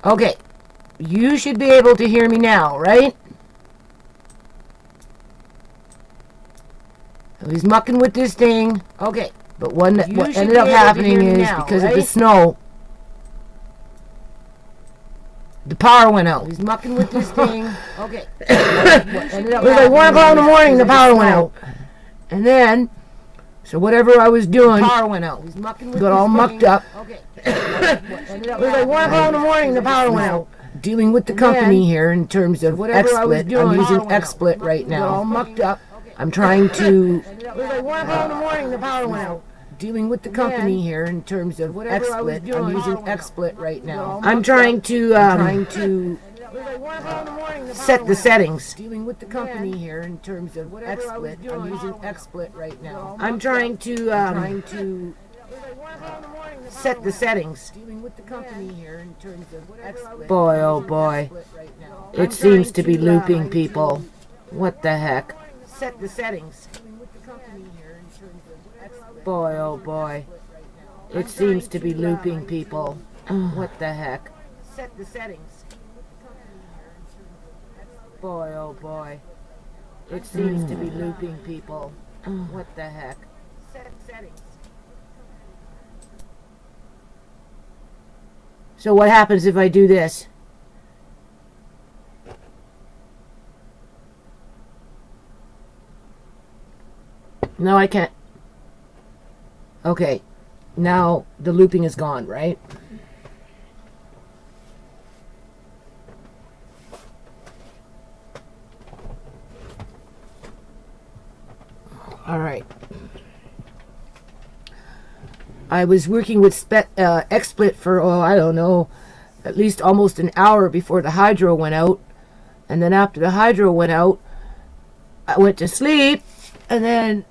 Okay. You should be able to hear me now, right? I was mucking with this thing. Okay. But what ended up happening is, because of the snow, the power went out. I was mucking with this thing. Okay. It was like 1 o'clock in the morning, the power went out. And then, so whatever I was doing, the power went out. Got all mucked up. Okay. It was like 1 o'clock in the morning, the power went out. Dealing with the company here in terms of XSplit. I'm using XSplit right now. Got all mucked up. I'm trying to. It was like 1 o'clock in the morning, the power went out. Dealing with the company here in terms of XSplit. I'm using XSplit right now. I'm trying to set the settings. Dealing with the company here in terms of XSplit. I'm using XSplit right now. I'm trying to set the settings. Dealing with the company here in terms of XSplit. Boy, oh boy. It seems to be looping, people. What the heck? Set the settings. Boy, oh boy. It seems to be looping, people. What the heck? Set the settings. Boy, oh boy. It seems to be looping, people. What the heck? Set settings. So what happens if I do this? No, I can't. Okay, now the looping is gone, right? All right. I was working with XSplit for, I don't know, at least almost an hour before the hydro went out. And then after the hydro went out, I went to sleep and then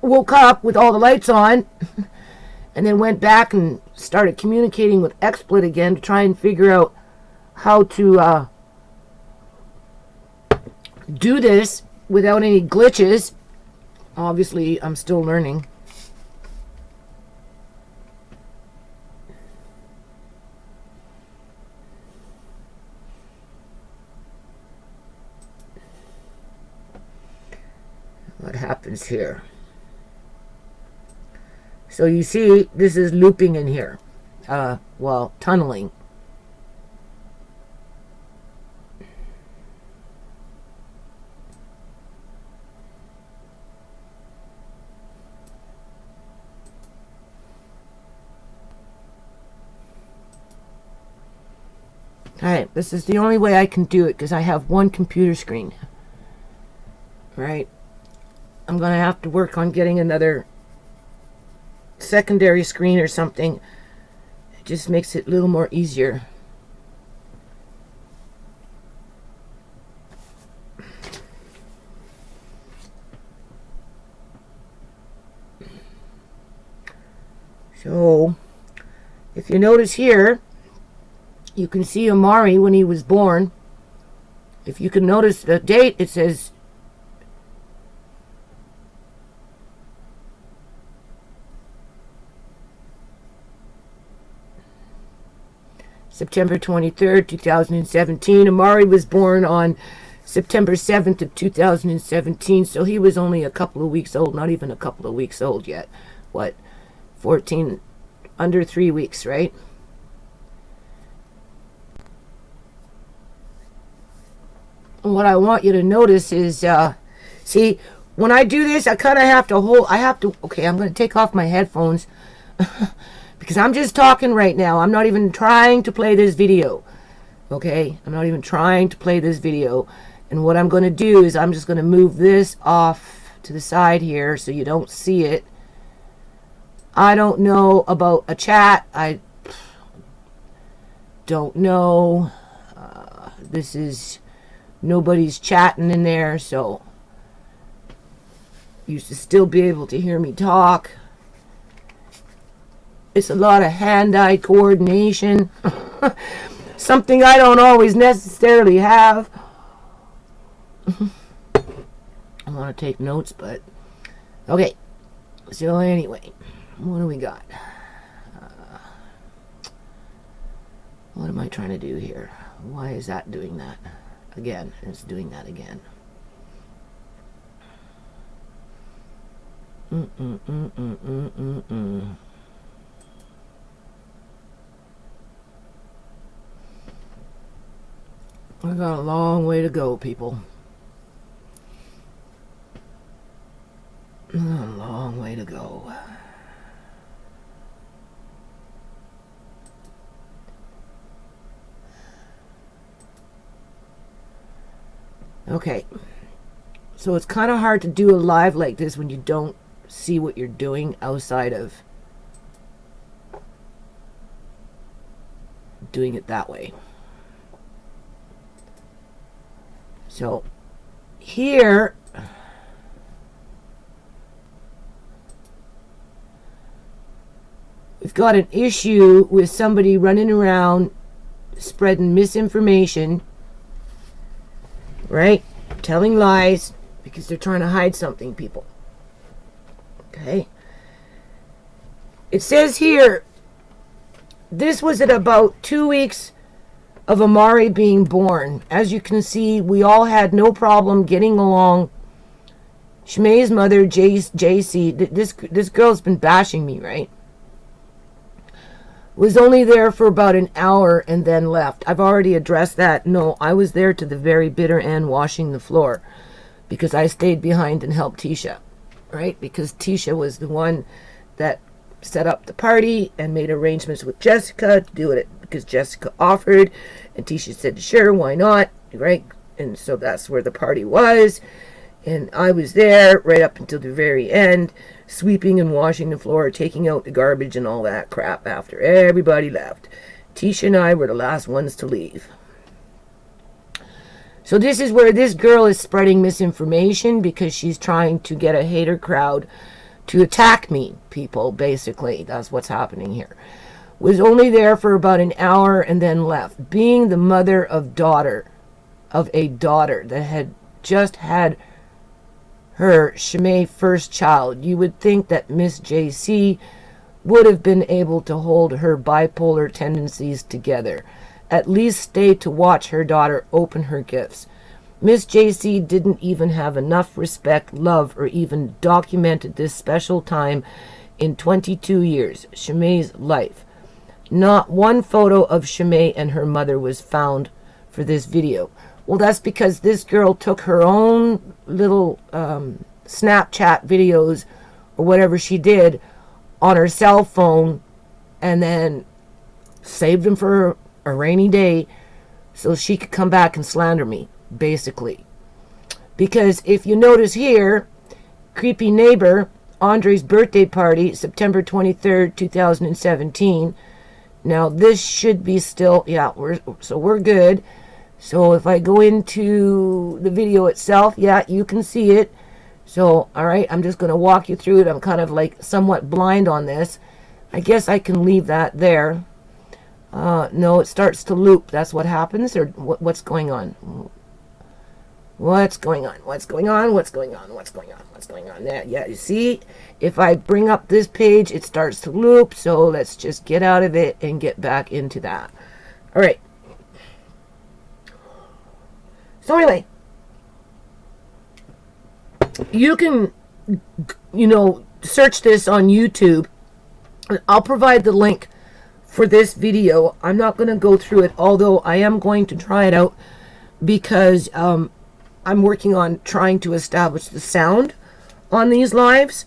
woke up with all the lights on and then went back and started communicating with XSplit again to try and figure out how to do this without any glitches. Obviously, I'm still learning. What happens here? So you see, this is looping in here. Well, tunneling. Alright, this is the only way I can do it because I have one computer screen. Right? I'm going to have to work on getting another secondary screen or something. It just makes it a little more easier. So, if you notice here, you can see Amari when he was born. If you can notice the date, it says September 23rd, 2017. Amari was born on September 7th of 2017, so he was only a couple of weeks old, not even a couple of weeks old yet. What? 14, under 3 weeks, right? What I want you to notice is, see, when I do this, I kind of have to okay, I'm going to take off my headphones because I'm just talking right now. I'm not even trying to play this video, okay? I'm not even trying to play this video. And what I'm going to do is I'm just going to move this off to the side here so you don't see it. I don't know about a chat. I don't know. This is... Nobody's chatting in there, so you should still be able to hear me talk. It's a lot of hand-eye coordination. Something I don't always necessarily have. I want to take notes, but... Okay. So anyway, what do we got? What am I trying to do here? Why is that doing that again? It's doing that again. I got a long way to go, people. A long way to go. Okay. So it's kind of hard to do a live like this when you don't see what you're doing outside of doing it that way. So here we've got an issue with somebody running around spreading misinformation, right? Telling lies because they're trying to hide something, people. Okay. It says here, this was at about 2 weeks of Amari being born. As you can see, we all had no problem getting along. Shmei's mother, JC, this girl's been bashing me, right? Was only there for about an hour and then left. I've already addressed that. No, I was there to the very bitter end washing the floor because I stayed behind and helped Tisha, right? Because Tisha was the one that set up the party and made arrangements with Jessica to do it because Jessica offered and Tisha said, sure, why not, right? And so that's where the party was. And I was there right up until the very end, sweeping and washing the floor, taking out the garbage and all that crap after everybody left. Tisha and I were the last ones to leave. So this is where this girl is spreading misinformation because she's trying to get a hater crowd to attack me, people, basically. That's what's happening here. Was only there for about an hour and then left. Being the mother of a daughter that had just had her Shmei first child, you would think that Miss JC would have been able to hold her bipolar tendencies together. At least stay to watch her daughter open her gifts. Miss JC didn't even have enough respect, love, or even documented this special time in 22 years, Shmei's life. Not one photo of Shmei and her mother was found for this video. Well, that's because this girl took her own little Snapchat videos or whatever she did on her cell phone and then saved them for a rainy day so she could come back and slander me, basically. Because if you notice here, creepy neighbor, Andre's birthday party, September 23rd, 2017. Now this should be still, yeah, we're good. So if I go into the video itself, yeah, you can see it. So, all right, I'm just going to walk you through it. I'm kind of like somewhat blind on this. I guess I can leave that there. No, it starts to loop. That's what happens, or what's going on? What's going on? What's going on? What's going on? What's going on? What's going on? There, yeah, you see, if I bring up this page, it starts to loop. So let's just get out of it and get back into that. All right. So anyway, you can, search this on YouTube. I'll provide the link for this video. I'm not going to go through it, although I am going to try it out because I'm working on trying to establish the sound on these lives,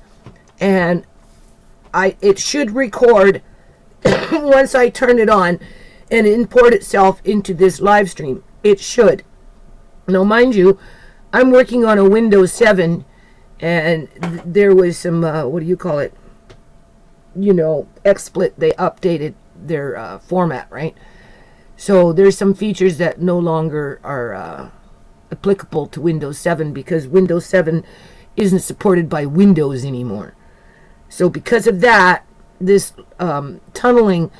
and it should record once I turn it on and import itself into this live stream. It should. Now, mind you, I'm working on a Windows 7, and there was some, what do you call it? XSplit, they updated their format, right? So there's some features that no longer are applicable to Windows 7 because Windows 7 isn't supported by Windows anymore. So because of that, this tunneling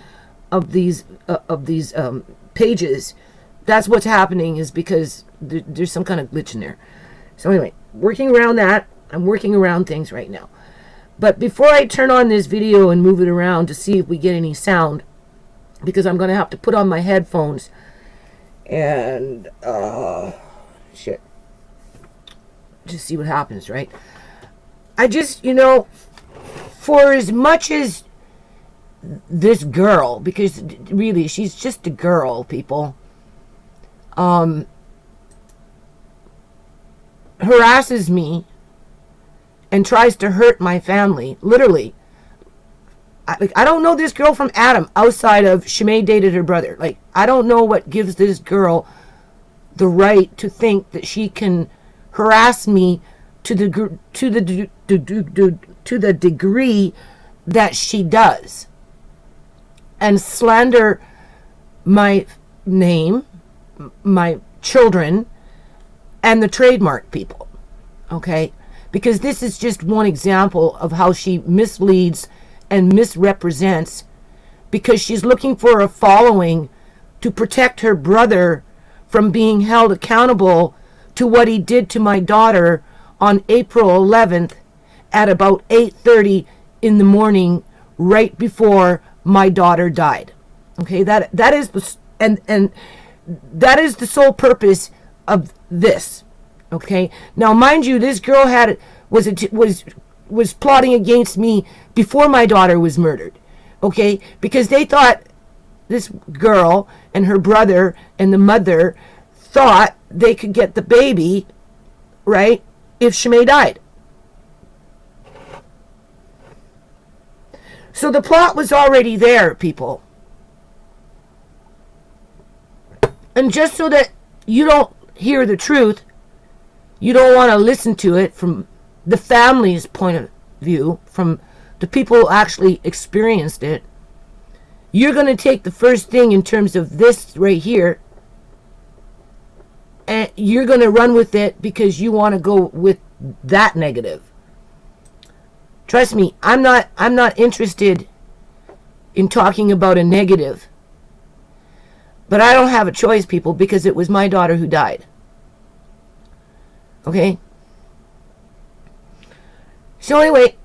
of these pages, that's what's happening, is because there's some kind of glitch in there. So anyway, working around that. I'm working around things right now. But before I turn on this video and move it around to see if we get any sound, because I'm going to have to put on my headphones and shit, just see what happens, right? I just, for as much as this girl, because really she's just a girl, people, harasses me and tries to hurt my family, literally. I don't know this girl from Adam outside of Shimei dated her brother. Like, I don't know what gives this girl the right to think that she can harass me to the degree that she does, and slander my name, my children, and the trademark people. Okay? Because this is just one example of how she misleads and misrepresents, because she's looking for a following to protect her brother from being held accountable to what he did to my daughter on April 11th at about 8:30 in the morning, right before my daughter died. Okay, that is the and that is the sole purpose of this. Okay, now mind you, this girl was plotting against me before my daughter was murdered. Okay, because they thought, this girl and her brother and the mother thought they could get the baby, right, if Shimei died. So the plot was already there, people. And just so that you don't hear the truth, you don't want to listen to it from the family's point of view, from the people who actually experienced it, you're going to take the first thing in terms of this right here, and you're going to run with it because you want to go with that negative. Trust me, I'm not interested in talking about a negative. But I don't have a choice, people, because it was my daughter who died. Okay? So anyway,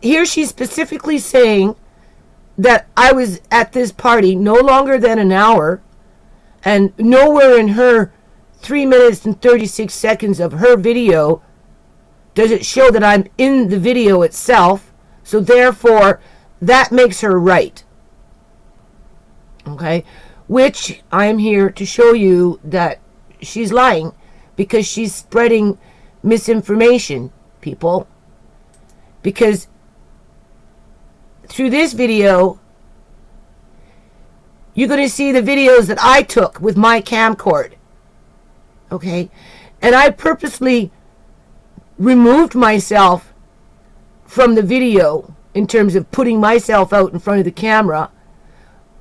here she's specifically saying that I was at this party no longer than an hour, and nowhere in her 3 minutes and 36 seconds of her video does it show that I'm in the video itself. So therefore, that makes her right. Okay? Which I am here to show you that she's lying, because she's spreading misinformation, people. Because through this video, you're going to see the videos that I took with my camcorder. Okay? And I purposely removed myself from the video in terms of putting myself out in front of the camera.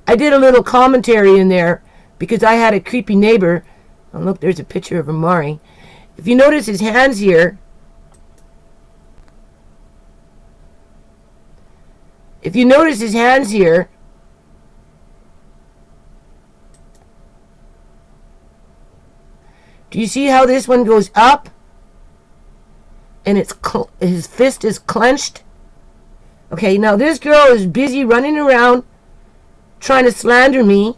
I did a little commentary in there because I had a creepy neighbor. Oh, look, there's a picture of Amari. If you notice his hands here, do you see how this one goes up and his fist is clenched? Okay, now this girl is busy running around trying to slander me,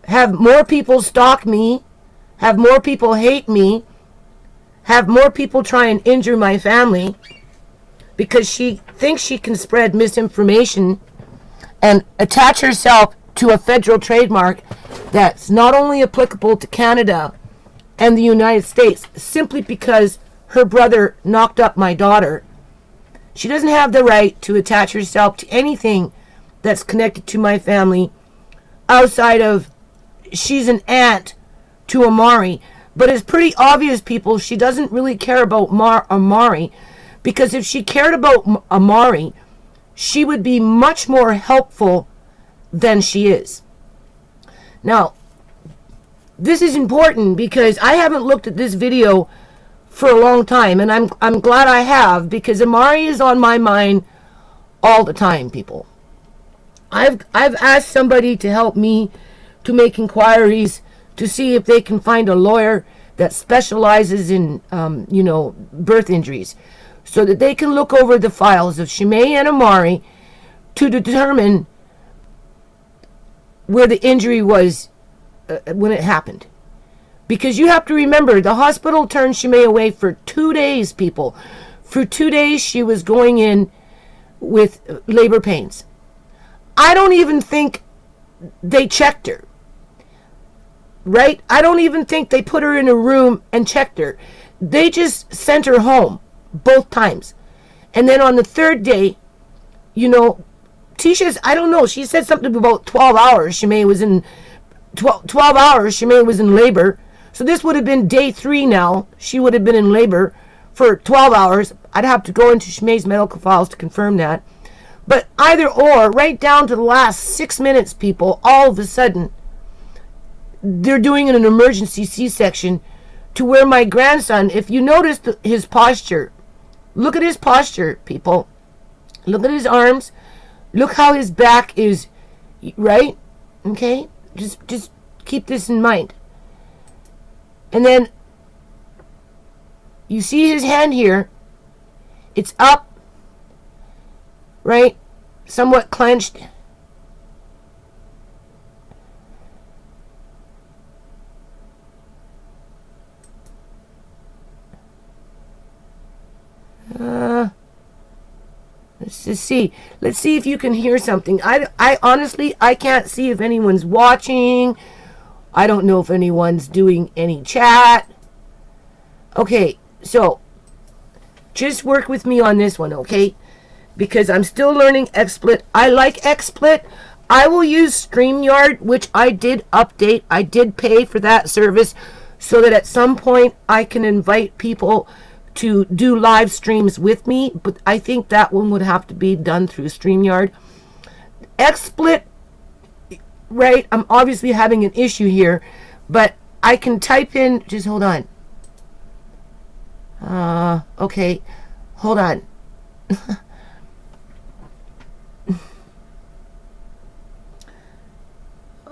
have more people stalk me, have more people hate me, have more people try and injure my family, because she thinks she can spread misinformation and attach herself to a federal trademark that's not only applicable to Canada and the United States, simply because her brother knocked up my daughter. She doesn't have the right to attach herself to anything that's connected to my family outside of she's an aunt to Amari. But it's pretty obvious, people, she doesn't really care about Amari, because if she cared about Amari, she would be much more helpful than she is. Now, this is important because I haven't looked at this video for a long time, and I'm glad I have, because Amari is on my mind all the time, people. I've asked somebody to help me to make inquiries to see if they can find a lawyer that specializes in birth injuries, so that they can look over the files of Shimei and Amari to determine where the injury was when it happened. Because you have to remember, the hospital turned Shimei away for 2 days, people. For 2 days, she was going in with labor pains. I don't even think they checked her. Right? I don't even think they put her in a room and checked her. They just sent her home both times. And then on the third day, you know, Tisha's, I don't know, she said something about 12 hours. Shimei was in 12 hours. Shimei was in labor. So this would have been day 3 now. She would have been in labor for 12 hours. I'd have to go into Shimei's medical files to confirm that. But either or, right down to the last 6 minutes, people, all of a sudden, they're doing an emergency C-section to where my grandson, if you notice his posture, look at his posture, people. Look at his arms. Look how his back is, right? Okay? Just keep this in mind. And then you see his hand here. It's up, right? Somewhat clenched. Let's just see. Let's see if you can hear something. I honestly, I can't see if anyone's watching. I don't know if anyone's doing any chat. Okay, so just work with me on this one, okay? Because I'm still learning XSplit. I like XSplit. I will use StreamYard, which I did update. I did pay for that service so that at some point I can invite people to do live streams with me, but I think that one would have to be done through StreamYard. XSplit, right, I'm obviously having an issue here, but I can type in, just hold on. Okay, hold on.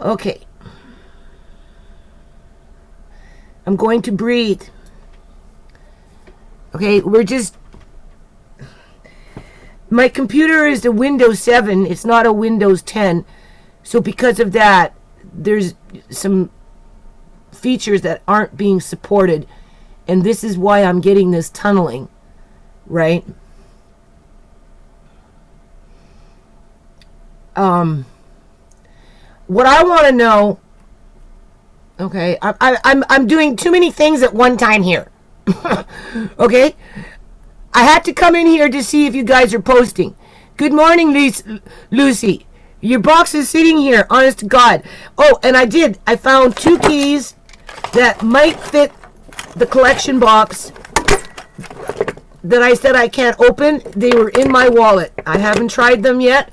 Okay. I'm going to breathe. Okay, my computer is a Windows 7. It's not a Windows 10. So because of that, there's some features that aren't being supported. And this is why I'm getting this tunneling, right? What I want to know, okay, I'm doing too many things at one time here. Okay, I had to come in here to see if you guys are posting. Good morning, Lucy. Your box is sitting here, honest to God. Oh, and I found 2 keys that might fit the collection box that I said I can't open. They were in my wallet. I haven't tried them yet,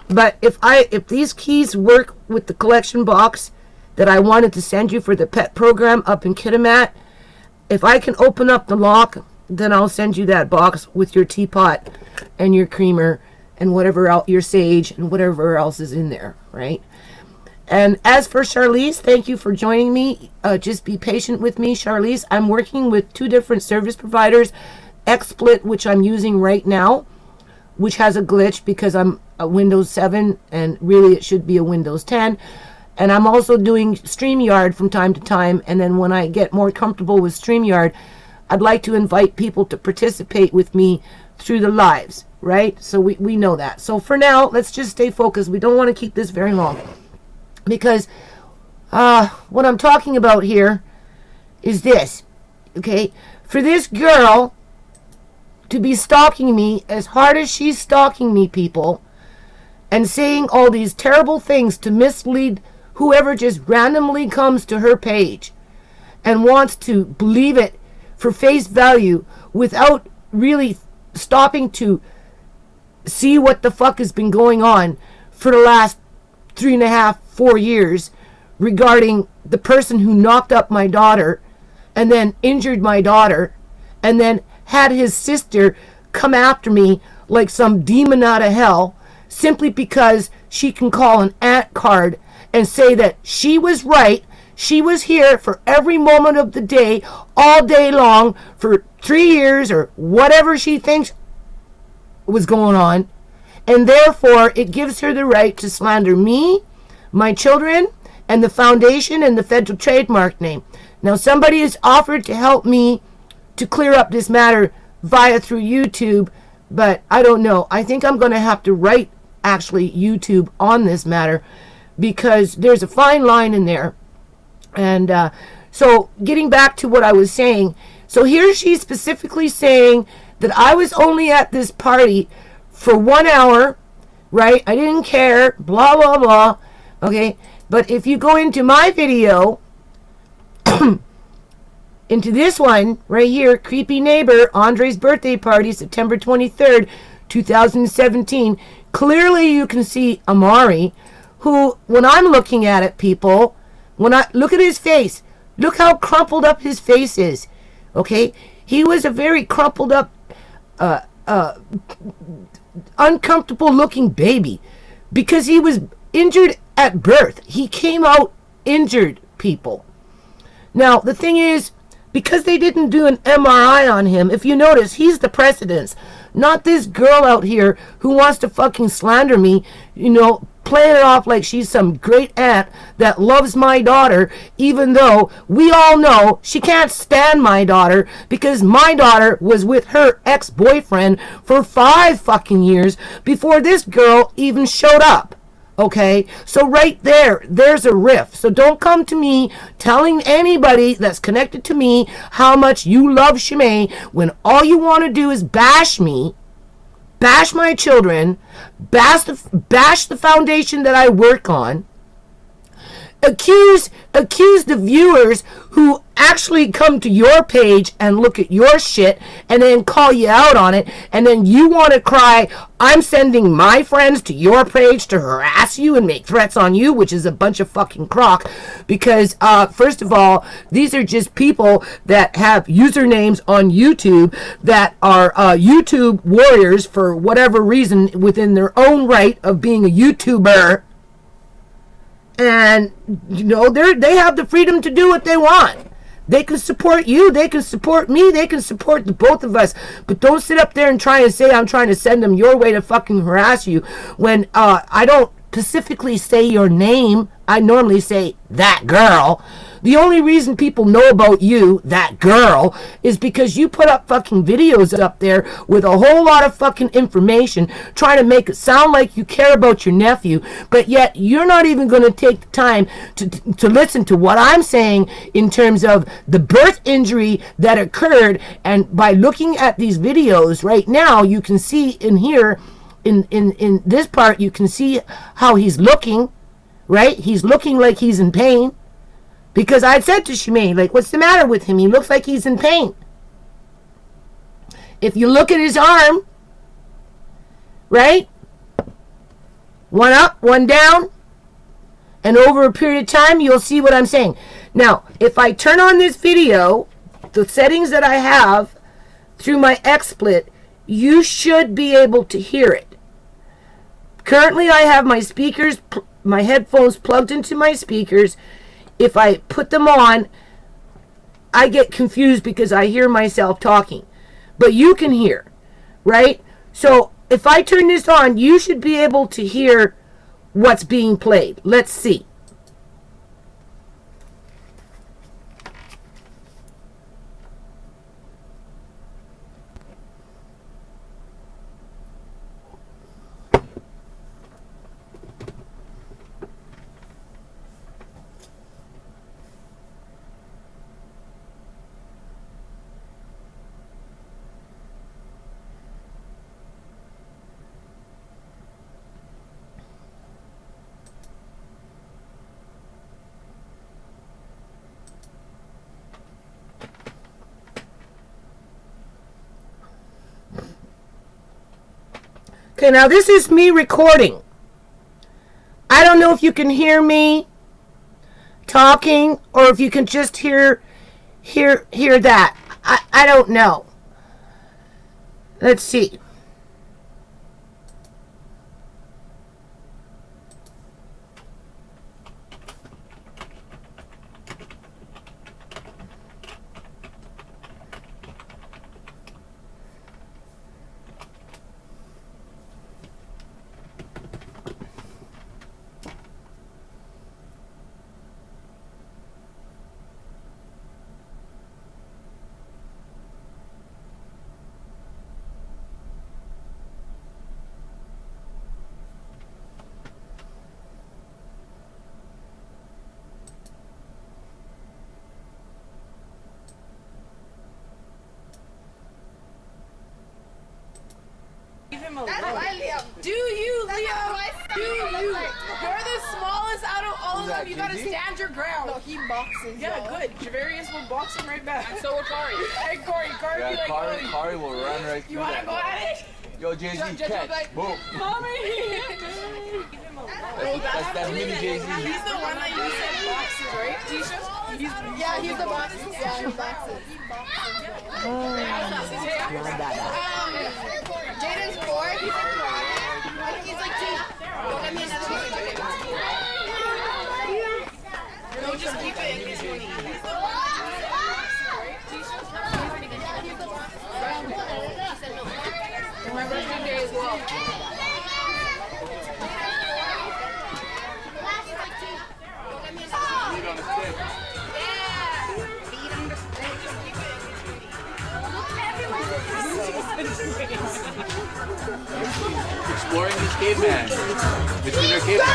but if these keys work with the collection box that I wanted to send you for the pet program up in Kitimat, if I can open up the lock, then I'll send you that box with your teapot and your creamer and whatever else, your sage and whatever else is in there, right? And as for Charlize, thank you for joining me. Just be patient with me, Charlize. I'm working with 2 different service providers. XSplit, which I'm using right now, which has a glitch because I'm a Windows 7 and really it should be a Windows 10. And I'm also doing StreamYard from time to time. And then when I get more comfortable with StreamYard, I'd like to invite people to participate with me through the lives, right? So we know that. So for now, let's just stay focused. We don't want to keep this very long. Because what I'm talking about here is this, okay? For this girl to be stalking me as hard as she's stalking me, people, and saying all these terrible things to mislead whoever just randomly comes to her page and wants to believe it for face value without really stopping to see what the fuck has been going on for the last 3.5, 4 years regarding the person who knocked up my daughter and then injured my daughter and then had his sister come after me like some demon out of hell simply because she can call an aunt card and say that she was right, she was here for every moment of the day, all day long, for 3 years or whatever she thinks was going on, and therefore it gives her the right to slander me, my children, and the foundation and the federal trademark name. Now, somebody has offered to help me to clear up this matter through YouTube, but I don't know. I think I'm going to have to write actually YouTube on this matter, because there's a fine line in there. And so getting back to what I was saying, so here she's specifically saying that I was only at this party for 1 hour, right? I didn't care, blah, blah, blah. Okay, but if you go into my video, into this one right here, creepy neighbor, Andre's birthday party, September 23rd, 2017, clearly you can see Amari, who, when I'm looking at it, people, when I look at his face, look how crumpled up his face is. Okay, he was a very crumpled up, uncomfortable looking baby, because he was injured at birth. He came out injured, people. Now, the thing is, because they didn't do an MRI on him, if you notice, he's the precedence. Not this girl out here who wants to fucking slander me, you know, playing it off like she's some great aunt that loves my daughter, even though we all know she can't stand my daughter, because my daughter was with her ex-boyfriend for 5 fucking years before this girl even showed up. Okay, so right there, there's a riff. So don't come to me telling anybody that's connected to me how much you love Shimei, when all you want to do is bash me, bash my children, bash the foundation that I work on, accuse the viewers who actually come to your page and look at your shit and then call you out on it, and then you want to cry, I'm sending my friends to your page to harass you and make threats on you, which is a bunch of fucking crock, because first of all, these are just people that have usernames on YouTube that are YouTube warriors for whatever reason within their own right of being a YouTuber. And, you know, they have the freedom to do what they want. They can support you. They can support me. They can support the both of us. But don't sit up there and try and say I'm trying to send them your way to fucking harass you, when I don't specifically say your name. I normally say that girl. The only reason people know about you, that girl, is because you put up fucking videos up there with a whole lot of fucking information, trying to make it sound like you care about your nephew, but yet you're not even going to take the time to listen to what I'm saying in terms of the birth injury that occurred. And by looking at these videos right now, you can see in here, in this part, you can see how he's looking, right? He's looking like he's in pain. Because I said to Shimei, like, what's the matter with him? He looks like he's in pain. If you look at his arm, right? One up, one down. And over a period of time, you'll see what I'm saying. Now, if I turn on this video, the settings that I have through my XSplit, you should be able to hear it. Currently, I have my speakers, my headphones plugged into my speakers. If I put them on, I get confused because I hear myself talking. But you can hear, right? So if I turn this on, you should be able to hear what's being played. Let's see. Okay, now this is me recording. I don't know if you can hear me talking or if you can just hear that. I don't know. Let's see. Leave him alone. Do you, Leo? Do you? You're the smallest out of all of them. You gotta stand your ground. No, he boxes. Yeah, good. Javarius will box him right back. And so will Kari. Hey, Kari be like, Kari will run right through. You wanna go at it? Yo, Jay-Z, catch. Like, boom. Mommy. That's mini Jay-Z. He's the one that you said boxes, right, Tisha? He's the boxes. Yeah, he boxes. Jaden's 4. He's like 2. Let me another one. No, just keep it in his money. He's the one. My birthday day as well. Exploring this caveman. Between their caveman.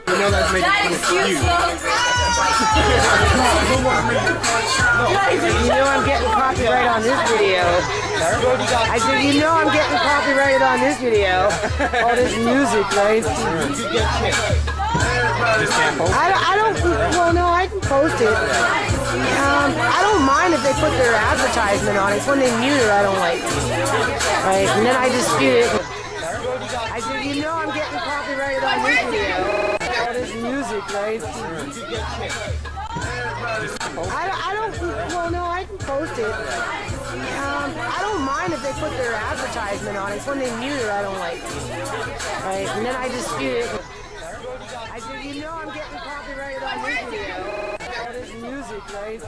You know that's making fun of you. You know I'm getting copyright on this video. I said, you know I'm getting copyrighted on this video. All this music, right? I don't, well, no, I can post it. I don't mind if they put their advertisement on it. It's when they mute it I don't like. Right? And then I dispute it. I said, you know I'm getting copyrighted on this video. All this music, right? I don't, well, no, I can post it. I don't mind if they put their advertisement on it. It's when they mute it I don't like. Right? And then I dispute it. I said, you know I'm getting copyrighted on this video. All this music, right?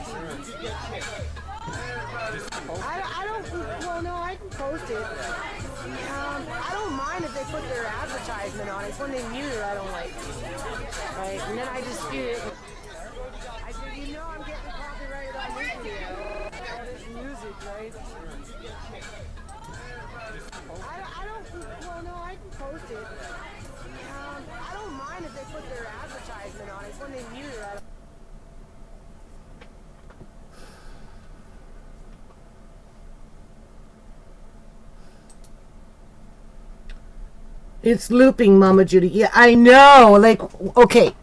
I don't, well, no, I can post it. I don't mind if they put their advertisement on it. It's when they mute it I don't like. Right? And then I dispute it. I said, you know I'm getting copyrighted on this video. All this music, right? I don't, well, no, I can post it. I don't mind if they put their advertisement on it. It's when they mute it I don't. It's looping, Mama Judy. Yeah, I know. Like, okay,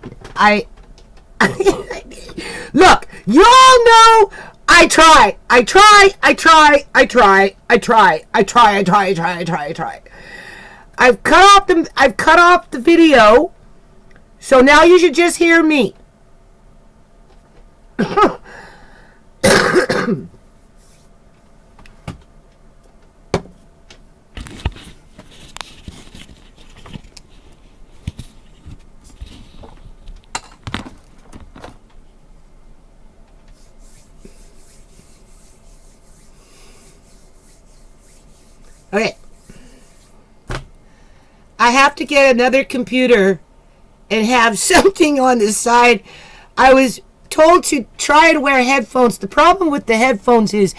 look, you all know I try. I've cut off the video, so now you should just hear me. Okay. I have to get another computer and have something on the side. I was told to try and wear headphones. The problem with the headphones is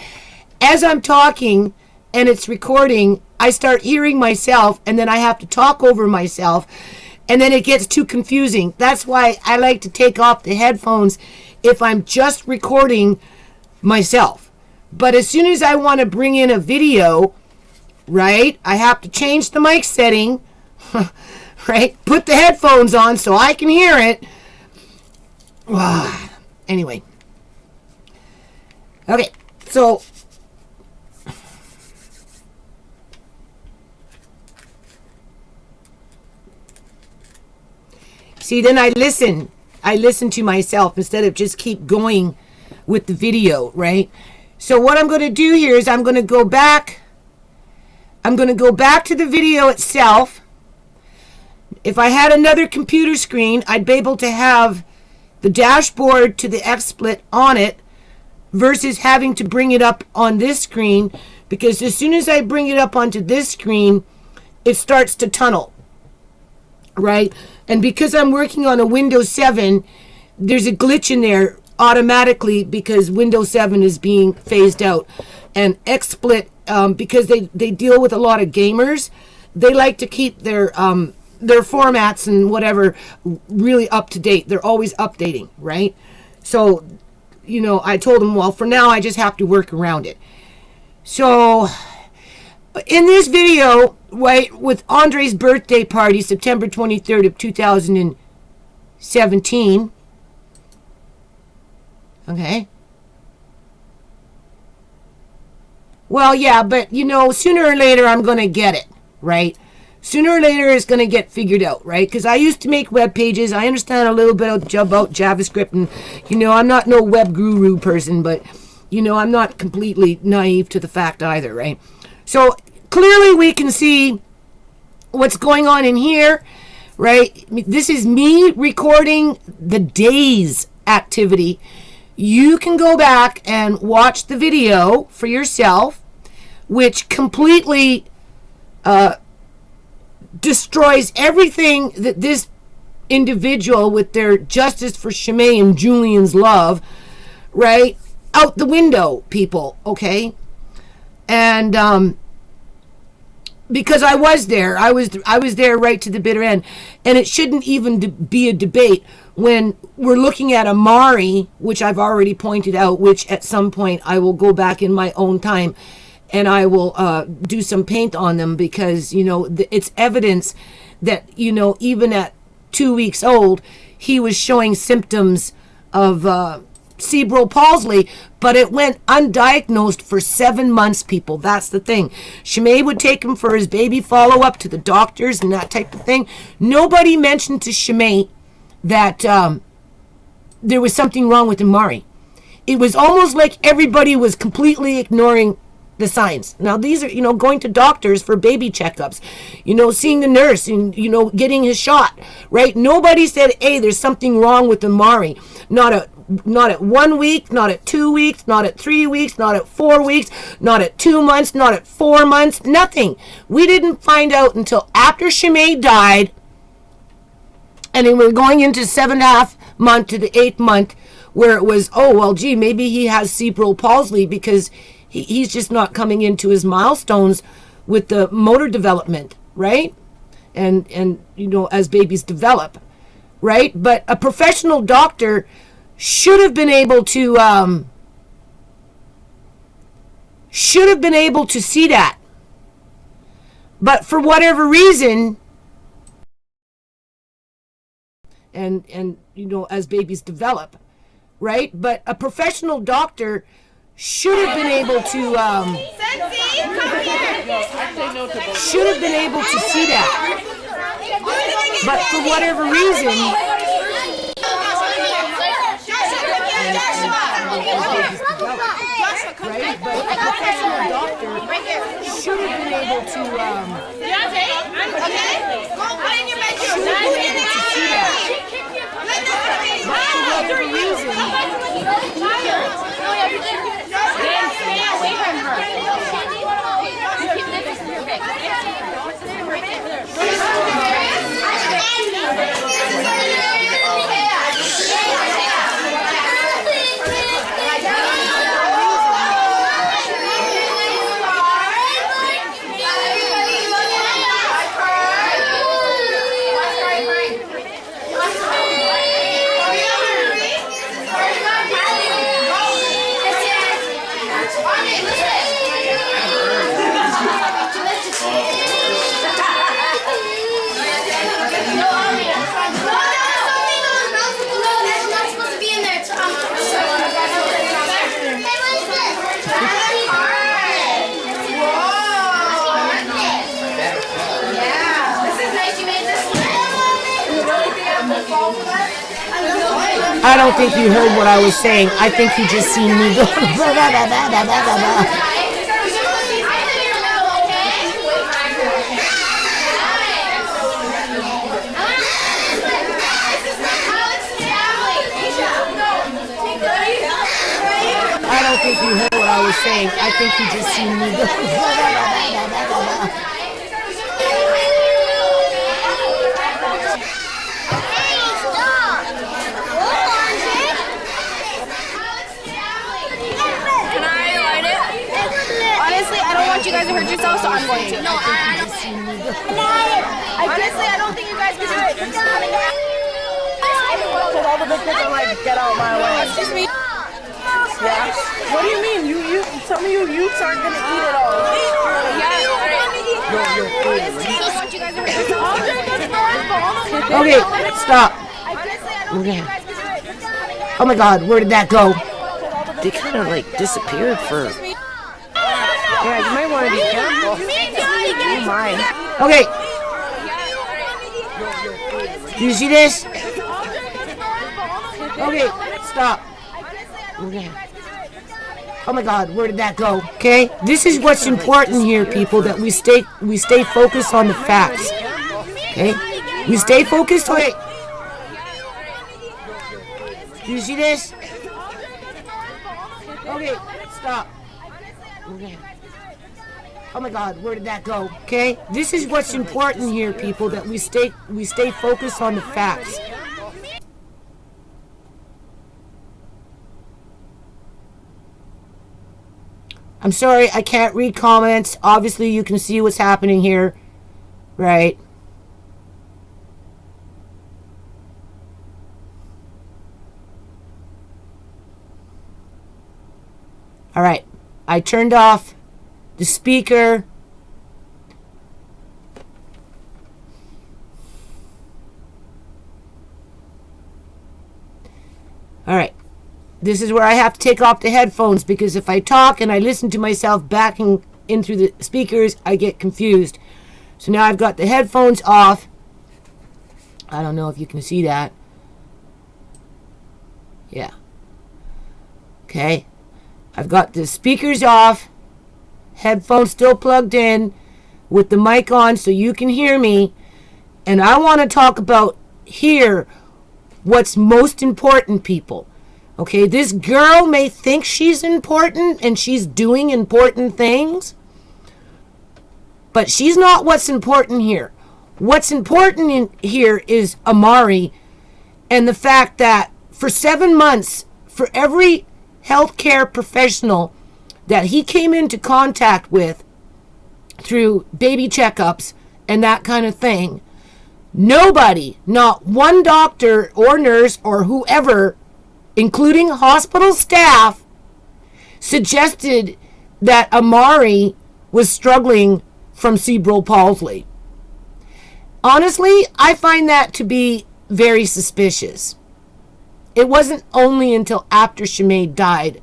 as I'm talking and it's recording, I start hearing myself and then I have to talk over myself and then it gets too confusing. That's why I like to take off the headphones if I'm just recording myself. But as soon as I want to bring in a video, right, I have to change the mic setting, right, put the headphones on so I can hear it. Anyway. Okay, so see, then I listen to myself instead of just keep going with the video, right? So what I'm going to do here is I'm going to go back to the video itself. If I had another computer screen, I'd be able to have the dashboard to the XSplit on it versus having to bring it up on this screen, because as soon as I bring it up onto this screen, it starts to tunnel, right? And because I'm working on a Windows 7, there's a glitch in there automatically because Windows 7 is being phased out. And XSplit, because they deal with a lot of gamers, they like to keep their formats and whatever really up to date. They're always updating, right? So, you know, I told him, well, for now, I just have to work around it. So, in this video, right, with Andre's birthday party, September 23rd of 2017, okay. Well, yeah, but, you know, sooner or later, I'm going to get it, right? Sooner or later, it's going to get figured out, right? Because I used to make web pages. I understand a little bit about JavaScript. And, you know, I'm not no web guru person, but, you know, I'm not completely naive to the fact either, right? So, clearly, we can see what's going on in here, right? This is me recording the day's activity. You can go back and watch the video for yourself, which completely destroys everything that this individual with their justice for Shimei and Julian's love, right, out the window, people, okay? And because I was there, I was there right to the bitter end, and it shouldn't even be a debate when we're looking at Amari, which I've already pointed out, which at some point I will go back in my own time and I will do some paint on them, because, you know, it's evidence that, you know, even at 2 weeks old, he was showing symptoms of cerebral palsy, but it went undiagnosed for 7 months, people. That's the thing. Shimei would take him for his baby follow-up to the doctors and that type of thing. Nobody mentioned to Shimei that there was something wrong with Amari. It was almost like everybody was completely ignoring the signs. Now, these are, you know, going to doctors for baby checkups, you know, seeing the nurse and, you know, getting his shot, right? Nobody said, hey, there's something wrong with Amari. Not at 1 week, not at 2 weeks, not at 3 weeks, not at 4 weeks, not at 2 months, not at 4 months, nothing. We didn't find out until after Shimei died, and then we're going into 7.5 month to the 8th month, where it was, oh, well, gee, maybe he has cerebral palsy because he's just not coming into his milestones with the motor development, right? And you know, as babies develop, right? But a professional doctor should have been able to see that. But for whatever reason, and you know, as babies develop, right? But a professional doctor should have been able to see that. But for whatever reason, right? But a professional doctor should have been able to see that. But for whatever reason, stay away from her. This is I don't think you heard what I was saying. I think you just seen me go. I don't think you heard what I was saying. I think you just seen me go. You guys have hurt yourselves, so I'm going to. No, I don't. Honestly, I don't think you guys can do it. all the big kids are like, get out my way. Excuse me. Yeah. What do you mean? You some of you youths aren't gonna eat it all. Okay, stop. Okay. Oh my God, where did that go? They kind of like disappeared for. Yeah, you might want to be careful. Oh my. Okay. Do you see this? Okay, stop. Okay. Oh my God, where did that go? Okay, this is what's important here, people, that we stay focused on the facts. Okay, we stay focused on it. Do you see this? Okay, stop. Okay. Oh my God, where did that go? Okay, this is what's important here, people, that we stay focused on the facts. I'm sorry, I can't read comments. Obviously, you can see what's happening here, right? All right, I turned off the speaker. All right. This is where I have to take off the headphones, because if I talk and I listen to myself backing in through the speakers, I get confused. So now I've got the headphones off. I don't know if you can see that. Yeah. Okay. I've got the speakers off. Headphones still plugged in with the mic on so you can hear me. And I want to talk about here what's most important, people. Okay, this girl may think she's important and she's doing important things, but she's not what's important here. What's important in here is Amari, and the fact that for 7 months, for every healthcare professional that he came into contact with through baby checkups and that kind of thing, nobody, not one doctor or nurse or whoever, including hospital staff, suggested that Amari was struggling from cerebral palsy. Honestly, I find that to be very suspicious. It wasn't only until after Sinead died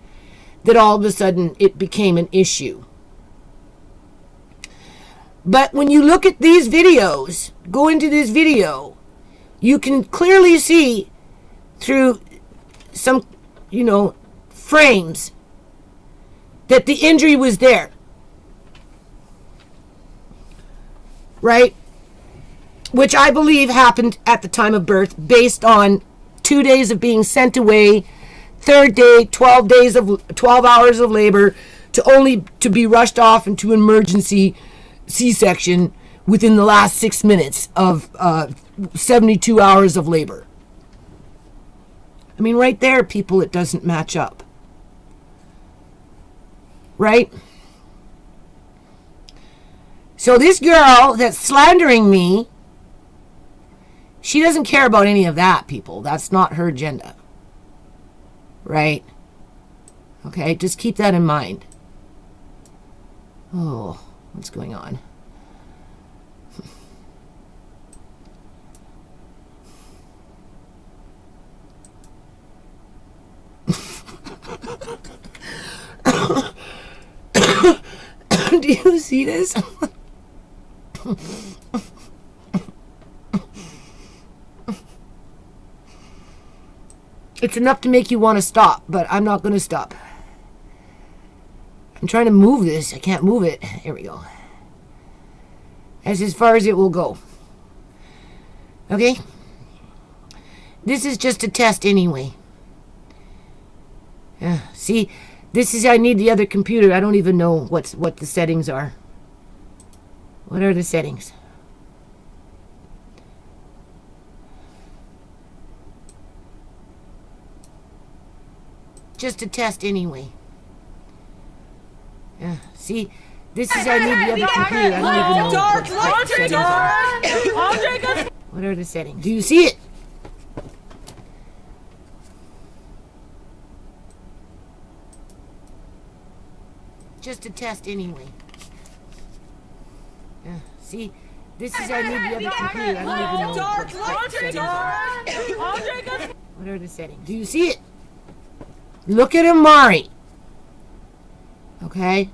that all of a sudden it became an issue. But when you look at these videos, go into this video, you can clearly see through some, frames that the injury was there. Right? Which I believe happened at the time of birth based on 2 days of being sent away, third day, 12 hours of labor, to be rushed off into emergency C-section within the last 6 minutes of 72 hours of labor. I mean, right there, people, it doesn't match up. Right? So this girl that's slandering me, she doesn't care about any of that, people. That's not her agenda. Right? Okay, just keep that in mind. Oh, what's going on? Do you see this? It's enough to make you want to stop, but I'm not going to stop. I'm trying to move this. I can't move it. Here we go. That's as far as it will go. Okay? This is just a test anyway. See, I need the other computer. I don't even know what the settings are. What are the settings? Just a test anyway. See, I need the other computer. I don't even know what the settings are. What are the settings? Do you see it? just a test anyway. Yeah, see, this is I need the other computer. I don't even know what settings are. What are the settings? Do you see it? Look at Amari. Okay?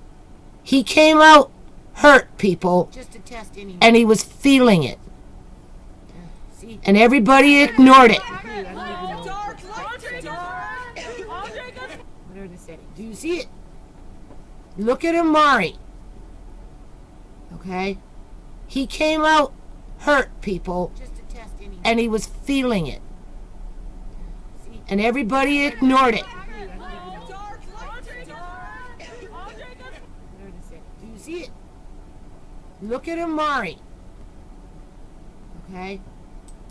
He came out hurt, people. Just a test anyway. And he was feeling it. And everybody ignored it. What are the settings? Do you see it? Look at Amari. Okay? He came out hurt, people. Just a test anyway. And he was feeling it. And everybody ignored it. Do you see it? Look at Amari. Okay?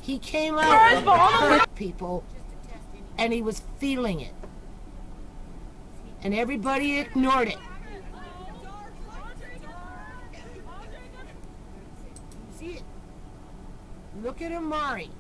He came out hurt, people. And he was feeling it. And everybody ignored it. Do you see it? Look at Amari.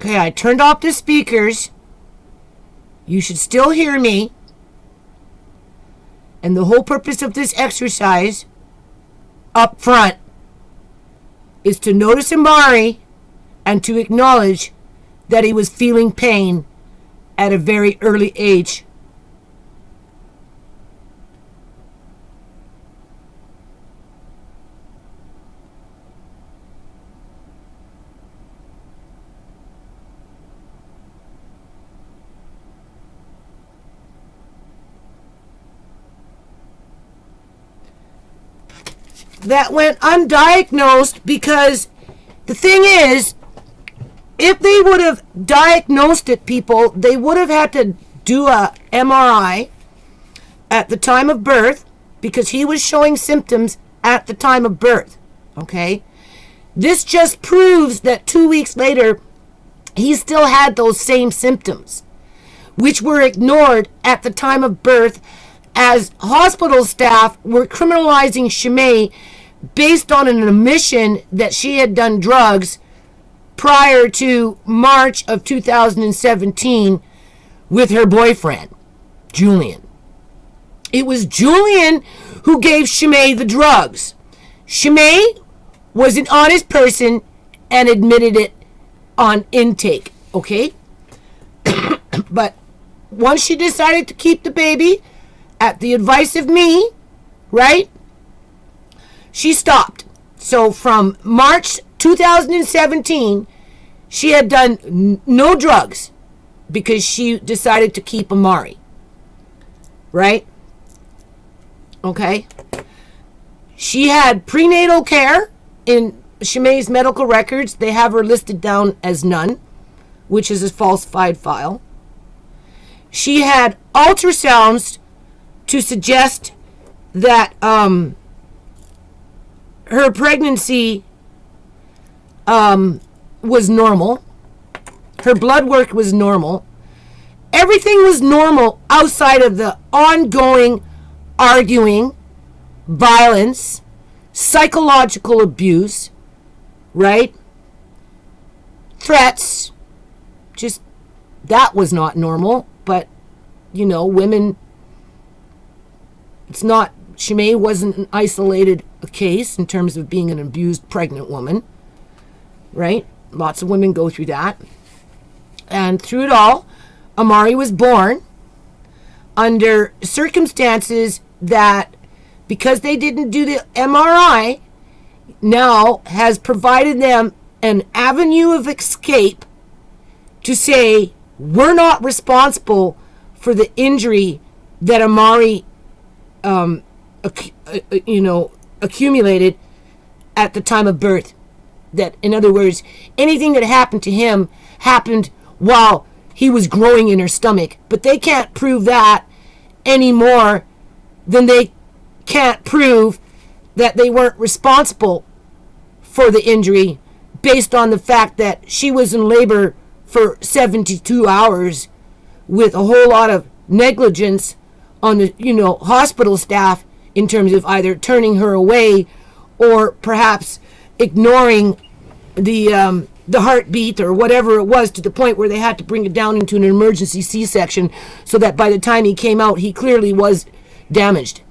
Okay, I turned off the speakers. You should still hear me. And the whole purpose of this exercise up front is to notice Amari and to acknowledge that he was feeling pain at a very early age. That went undiagnosed because the thing is, if they would have diagnosed it, people, they would have had to do a MRI at the time of birth because he was showing symptoms at the time of birth. Okay? This just proves that 2 weeks later, he still had those same symptoms, which were ignored at the time of birth as hospital staff were criminalizing Shimei based on an admission that she had done drugs prior to March of 2017 with her boyfriend, Julian. It was Julian who gave Shimei the drugs. Shimei was an honest person and admitted it on intake, okay? But once she decided to keep the baby, at the advice of me, right, she stopped. So from March 2017, she had done no drugs because she decided to keep Amari. Right? Okay. She had prenatal care in Shimei's medical records. They have her listed down as none, which is a falsified file. She had ultrasounds to suggest that her pregnancy was normal. Her blood work was normal. Everything was normal outside of the ongoing arguing, violence, psychological abuse, right? Threats. Just that was not normal. But, you know, women, it's not, Shimei wasn't an isolated case in terms of being an abused pregnant woman, right? Lots of women go through that. And through it all, Amari was born under circumstances that, because they didn't do the MRI, now has provided them an avenue of escape to say, we're not responsible for the injury that Amari accumulated at the time of birth. That, in other words, anything that happened to him happened while he was growing in her stomach. But they can't prove that any more than they can't prove that they weren't responsible for the injury based on the fact that she was in labor for 72 hours with a whole lot of negligence on the, hospital staff in terms of either turning her away or perhaps ignoring the heartbeat or whatever it was, to the point where they had to bring it down into an emergency C-section, so that by the time he came out, he clearly was damaged.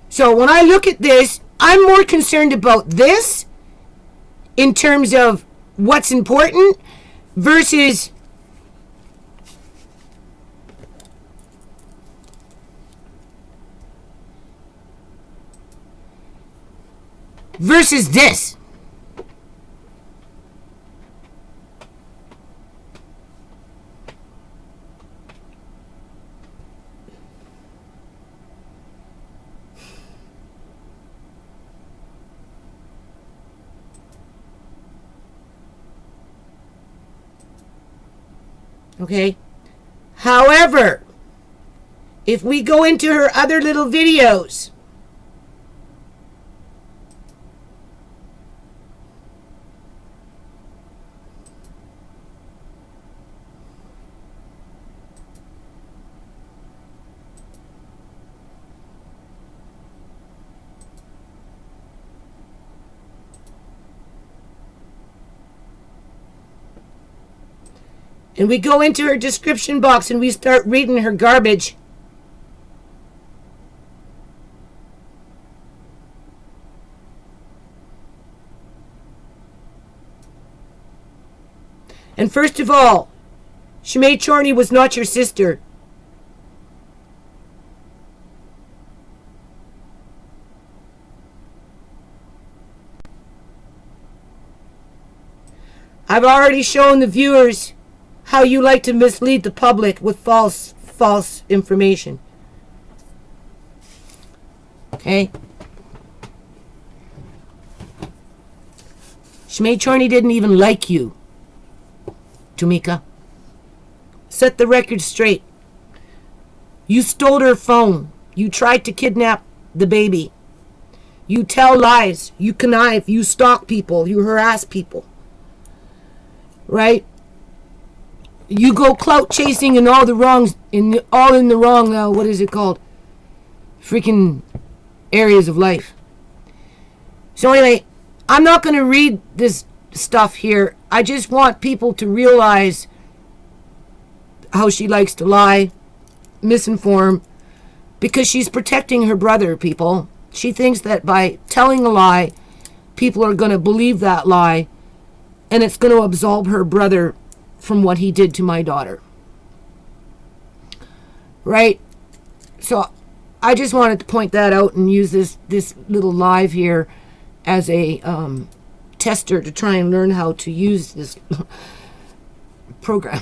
So when I look at this, I'm more concerned about this in terms of what's important versus this. Okay. However, if we go into her other little videos, and we go into her description box and we start reading her garbage, and first of all, Misinformation was not your sister. I've already shown the viewers how you like to mislead the public with false information. Okay? Misinformation didn't even like you, Tumika. Set the record straight. You stole her phone. You tried to kidnap the baby. You tell lies. You connive. You stalk people. You harass people. Right? You go clout chasing in all the wrongs, in the wrong, what is it called? Freaking areas of life. So anyway, I'm not going to read this stuff here. I just want people to realize how she likes to lie, misinform, because she's protecting her brother, people. She thinks that by telling a lie, people are going to believe that lie, and it's going to absolve her brother from what he did to my daughter. Right? So I just wanted to point that out and use this little live here as a tester to try and learn how to use this program.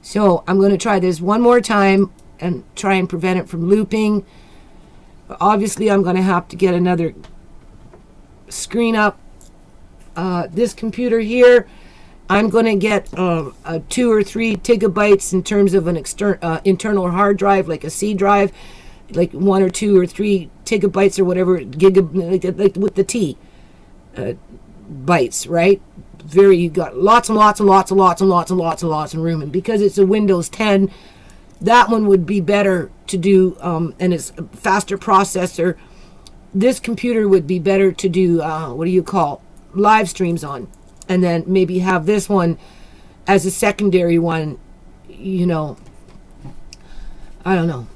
So I'm going to try this one more time and try and prevent it from looping. Obviously, I'm going to have to get another screen up. This computer here, I'm going to get a 2 or 3 gigabytes in terms of an internal hard drive, like a C drive, like 1 or 2 or 3 gigabytes or whatever, like with the T bytes, right? You got lots and lots and lots and lots and lots and lots and lots of room. And because it's a Windows 10, that one would be better to do, and it's a faster processor. This computer would be better to do, live streams on. And then maybe have this one as a secondary one, I don't know.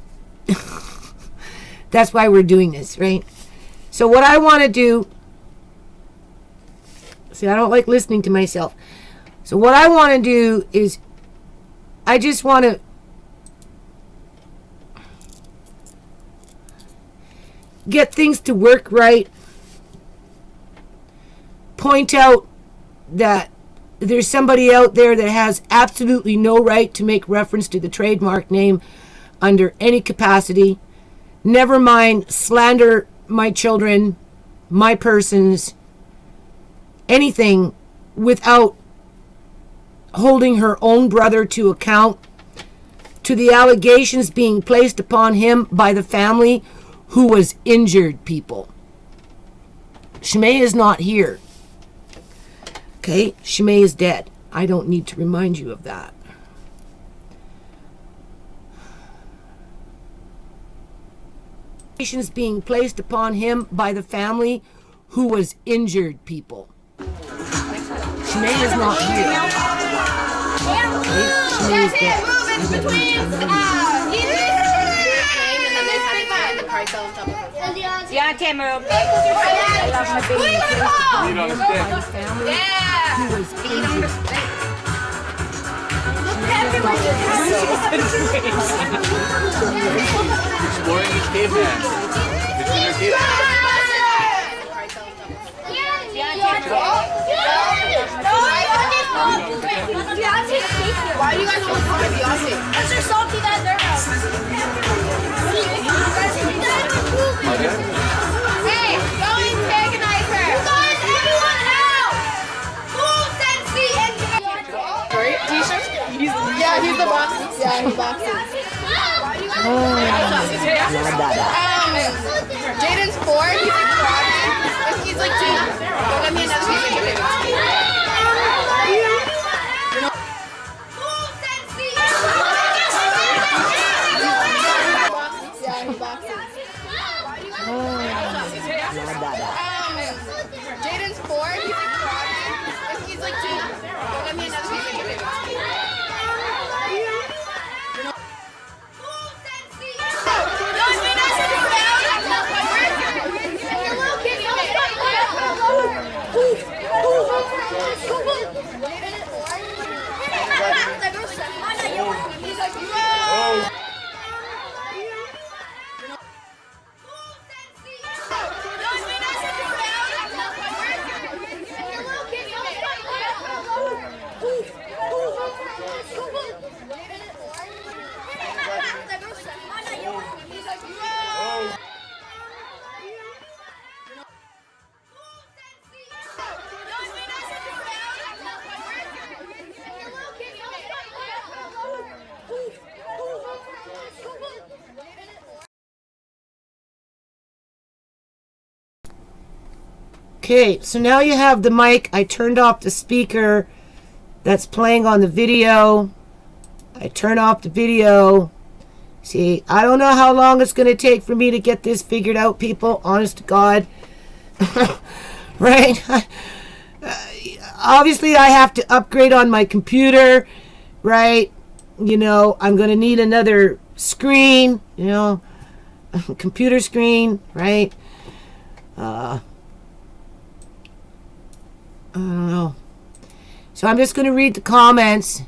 That's why we're doing this, right? So what I want to do, see, I don't like listening to myself. So what I want to do is, I just want to get things to work right, point out that there's somebody out there that has absolutely no right to make reference to the trademark name under any capacity. Never mind slander my children, my persons, anything, without holding her own brother to account, to the allegations being placed upon him by the family who was injured, people. Shimei is not here. Okay, Shimei is dead. I don't need to remind you of that. Is being placed upon him by the family who was injured, people. Shimei is not here. Okay, Shimei is dead. Yeah, I can't move. By the family who was injured. Exploring this caveman. Mr. Caveman. Why do you guys want to call me Beyonce? Because they're salty that they're Hey, go antagonize her! You guys, everyone out! Full Sensi and Sorry, t-shirts? He's the boss. Yeah, he's boxing. Jaden's 4, he's like karate. He's like 2. Don't let me another piece of Jaden's 4, he's like karate. He's like 2. Don't let me another piece of Okay, so now you have the mic. I turned off the speaker that's playing on the video. I turn off the video. See, I don't know how long it's going to take for me to get this figured out, people. Honest to God. Right? Obviously, I have to upgrade on my computer. Right? You know, I'm going to need another screen. You know, computer screen. Right? I don't know. So I'm just going to read the comments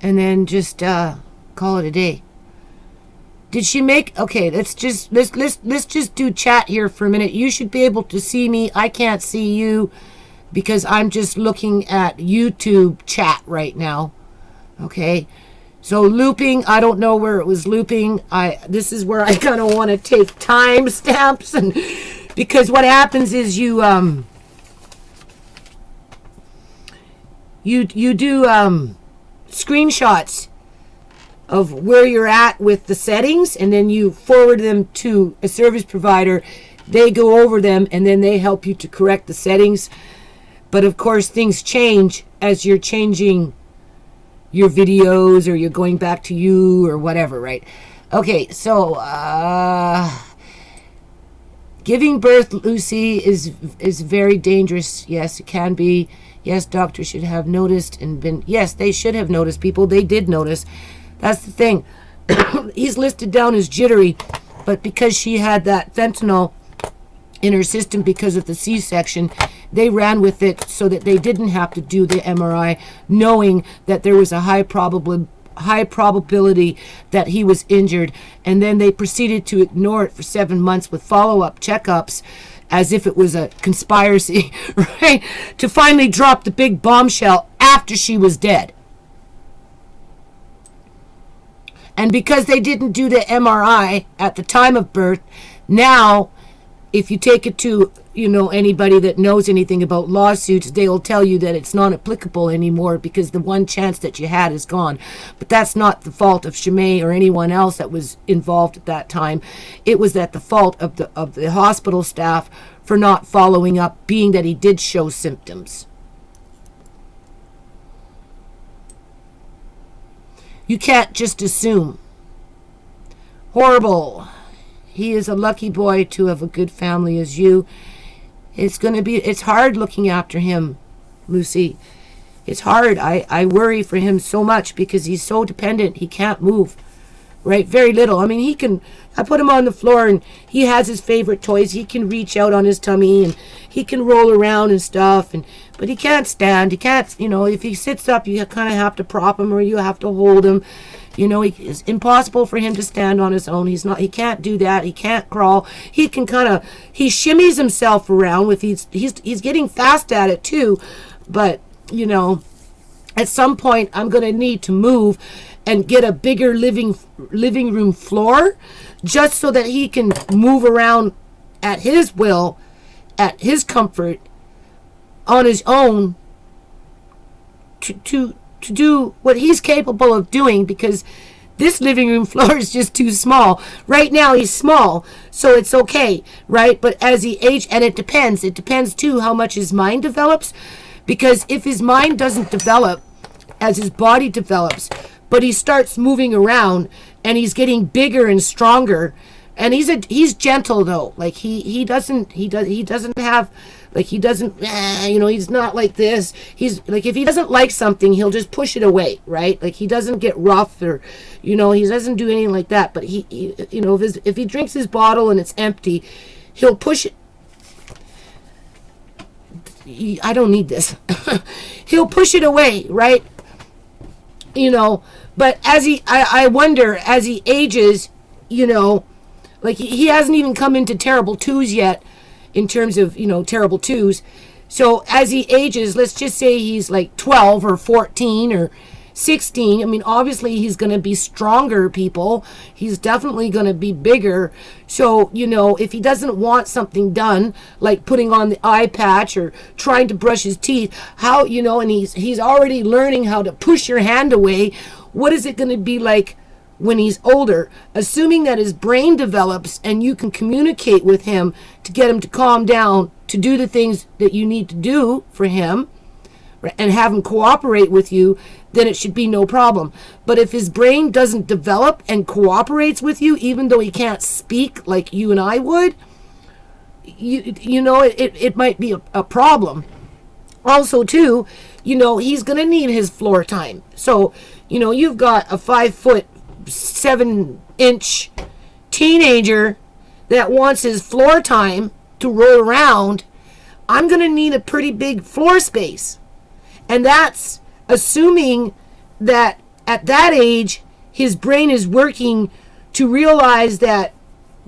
and then just call it a day. Did she make... Okay, let's just do chat here for a minute. You should be able to see me. I can't see you because I'm just looking at YouTube chat right now. Okay. So looping, I don't know where it was looping. This is where I kind of want to take timestamps, and because what happens is you do screenshots of where you're at with the settings, and then you forward them to a service provider. They go over them, and then they help you to correct the settings. But of course, things change as you're changing your videos, or you're going back to you, or whatever, right? Okay, so giving birth, Lucy, is very dangerous. Yes, it can be. Yes, doctors should have noticed and been... Yes, they should have noticed, people. They did notice. That's the thing. He's listed down as jittery, but because she had that fentanyl in her system because of the C-section, they ran with it so that they didn't have to do the MRI, knowing that there was a high probability that he was injured. And then they proceeded to ignore it for 7 months with follow-up checkups, as if it was a conspiracy, right? To finally drop the big bombshell after she was dead. And because they didn't do the MRI at the time of birth, now if you take it to, anybody that knows anything about lawsuits, they'll tell you that it's not applicable anymore because the one chance that you had is gone. But that's not the fault of Chimay or anyone else that was involved at that time. It was at the fault of the hospital staff for not following up, being that he did show symptoms. You can't just assume. Horrible. He is a lucky boy to have a good family as you. It's hard looking after him, Lucy. It's hard. I worry for him so much because he's so dependent. He can't move, right? Very little. I mean, I put him on the floor and he has his favorite toys. He can reach out on his tummy and he can roll around and stuff. But he can't stand. He can't, if he sits up, you kind of have to prop him or you have to hold him. It's impossible for him to stand on his own. He can't do that. He can't crawl. He can he shimmies himself around he's getting fast at it too. But, at some point I'm going to need to move and get a bigger living room floor just so that he can move around at his will, at his comfort, on his own to do what he's capable of doing, because this living room floor is just too small. Right now he's small, so it's okay, right? But as he ages, and it depends too how much his mind develops, because if his mind doesn't develop as his body develops, but he starts moving around and he's getting bigger and stronger, and he's gentle though, like he doesn't have, like he doesn't, he's not like this. He's like, if he doesn't like something, he'll just push it away, right? Like he doesn't get rough or, he doesn't do anything like that. But he if he drinks his bottle and it's empty, he'll push it. I don't need this. He'll push it away, right? But I wonder, as he ages, like he hasn't even come into terrible twos yet, in terms of, terrible twos. So as he ages, let's just say he's like 12 or 14 or 16. I mean, obviously he's going to be stronger, people. He's definitely going to be bigger. So, if he doesn't want something done, like putting on the eye patch or trying to brush his teeth, how, and he's already learning how to push your hand away, what is it going to be like when he's older, assuming that his brain develops and you can communicate with him to get him to calm down, to do the things that you need to do for him, and have him cooperate with you, then it should be no problem. But if his brain doesn't develop and cooperates with you, even though he can't speak like you and I would, it might be a problem. Also, too, he's going to need his floor time. So, you've got a 5'7" teenager that wants his floor time to roll around. I'm going to need a pretty big floor space. And that's assuming that at that age, his brain is working to realize that,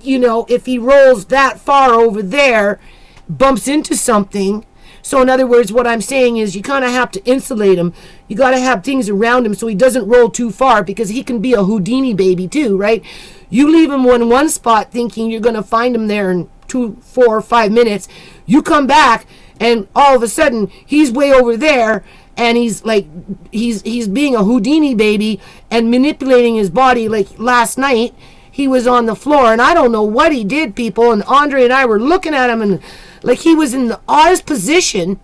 if he rolls that far over there, bumps into something. So in other words, what I'm saying is you kind of have to insulate him. You got to have things around him so he doesn't roll too far, because he can be a Houdini baby too, right? You leave him in one spot thinking you're going to find him there in 2, 4, 5 minutes. You come back and all of a sudden he's way over there, and he's like, he's being a Houdini baby and manipulating his body. Like last night he was on the floor and I don't know what he did, people, and Andre and I were looking at him, and like he was in the oddest position.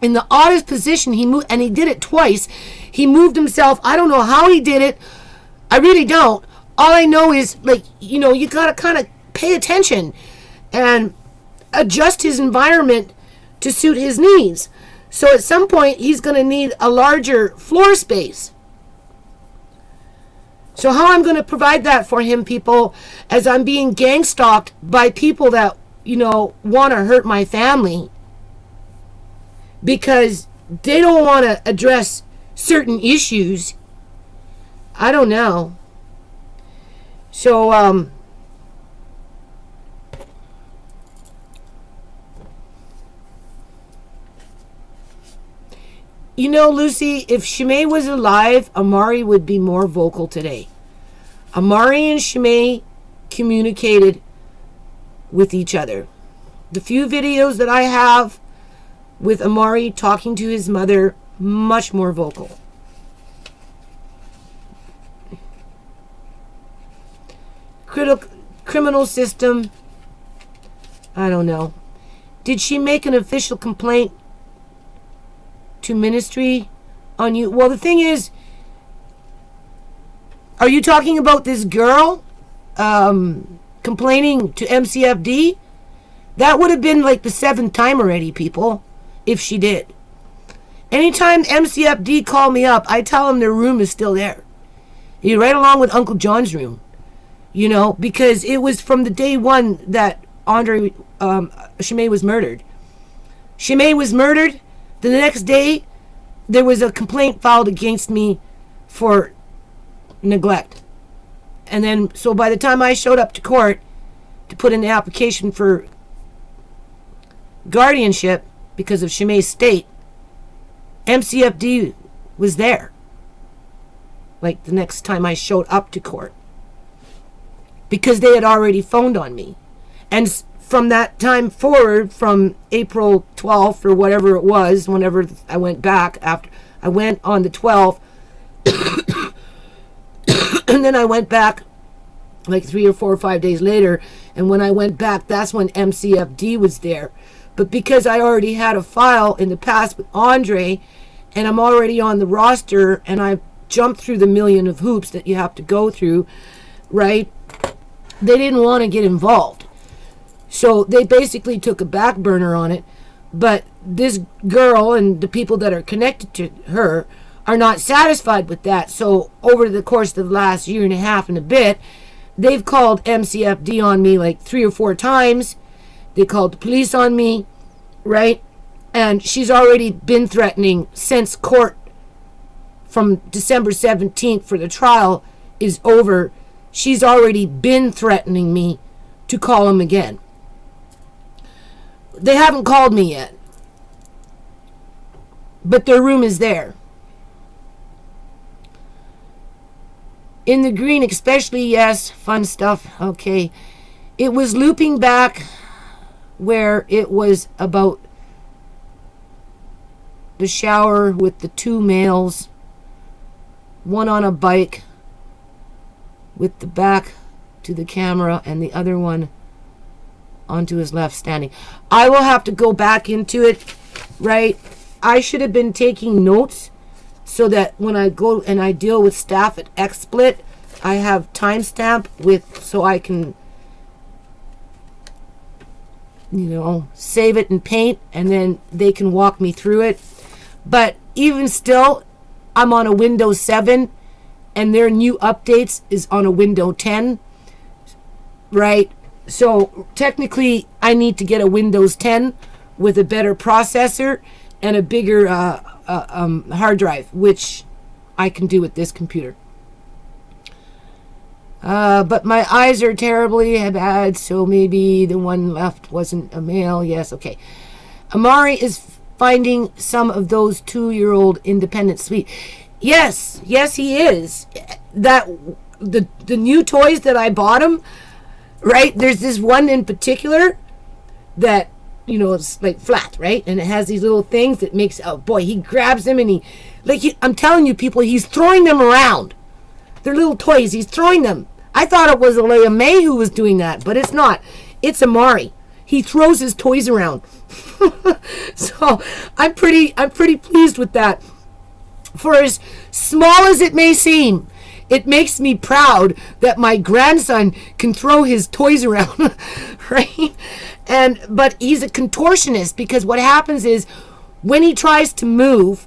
He moved, and he did it twice. He moved himself. I don't know how he did it. I really don't. All I know is, like, you gotta kind of pay attention and adjust his environment to suit his needs. So at some point, he's going to need a larger floor space. So how I'm going to provide that for him, people, as I'm being gang stalked by people that, want to hurt my family because they don't want to address certain issues. I don't know. So, Lucy, if Chimay was alive, Amari would be more vocal today. Amari and Chimay communicated with each other. The few videos that I have with Amari talking to his mother, much more vocal. Criminal system, I don't know. Did she make an official complaint to ministry on you? Well, the thing is, are you talking about this girl complaining to MCFD? That would have been like the 7th time already, people, if she did. Anytime MCFD call me up, I tell them their room is still there. You're right along with Uncle John's room. You know, because it was from the day one that Shimei was murdered. Shimei was murdered. The next day, there was a complaint filed against me for neglect. And then, so by the time I showed up to court to put in the application for guardianship because of Shimei's state, MCFD was there. Like the next time I showed up to court. Because they had already phoned on me. And from that time forward, from April 12th or whatever it was, whenever I went back, after I went on the 12th, and then I went back like 3 or 4 or 5 days later, and when I went back, that's when MCFD was there. But because I already had a file in the past with Andre, and I'm already on the roster, and I've jumped through the million of hoops that you have to go through, right? They didn't want to get involved. So they basically took a back burner on it. But this girl and the people that are connected to her are not satisfied with that. So over the course of the last year and a half and a bit, they've called MCFD on me like 3 or 4 times. They called the police on me, right? And she's already been threatening since court from December 17th for the trial is over. She's already been threatening me to call him again. They haven't called me yet. But their room is there. In the green especially, yes, fun stuff. Okay. It was looping back where it was about the shower with the 2 males. One on a bike with the back to the camera and the other one onto his left standing. I will have to go back into it, right? I should have been taking notes so that when I go and I deal with staff at XSplit, I have timestamp with, so I can, you know, save it in Paint, and then they can walk me through it. But even still, I'm on a Windows 7, and their new updates is on a Windows 10, right? So technically, I need to get a Windows 10 with a better processor and a bigger hard drive, which I can do with this computer. But my eyes are terribly bad, so maybe the one left wasn't a male. Yes, okay. Amari is finding some of those 2-year-old independent sweet. Yes, he is. That the new toys that I bought him, right? There's this one in particular that, you know, it's like flat, right? And it has these little things that makes, oh boy, he grabs them and I'm telling you people, he's throwing them around. They're little toys. He's throwing them. I thought it was Alea May who was doing that, but it's not. It's Amari. He throws his toys around. So I'm pretty pleased with that. For as small as it may seem, it makes me proud that my grandson can throw his toys around, right? But he's a contortionist, because what happens is when he tries to move,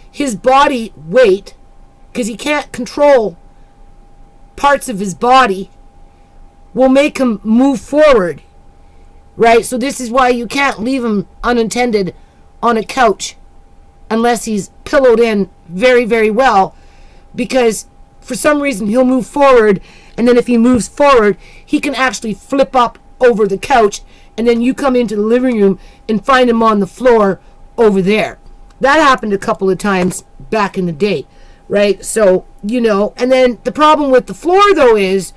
his body weight, because he can't control parts of his body, will make him move forward, right? So this is why you can't leave him unattended on a couch unless he's pillowed in very, very well, because for some reason he'll move forward, and then if he moves forward, he can actually flip up over the couch, and then you come into the living room and find him on the floor over there. That happened a couple of times back in the day, right? So, you know, and then the problem with the floor, though, is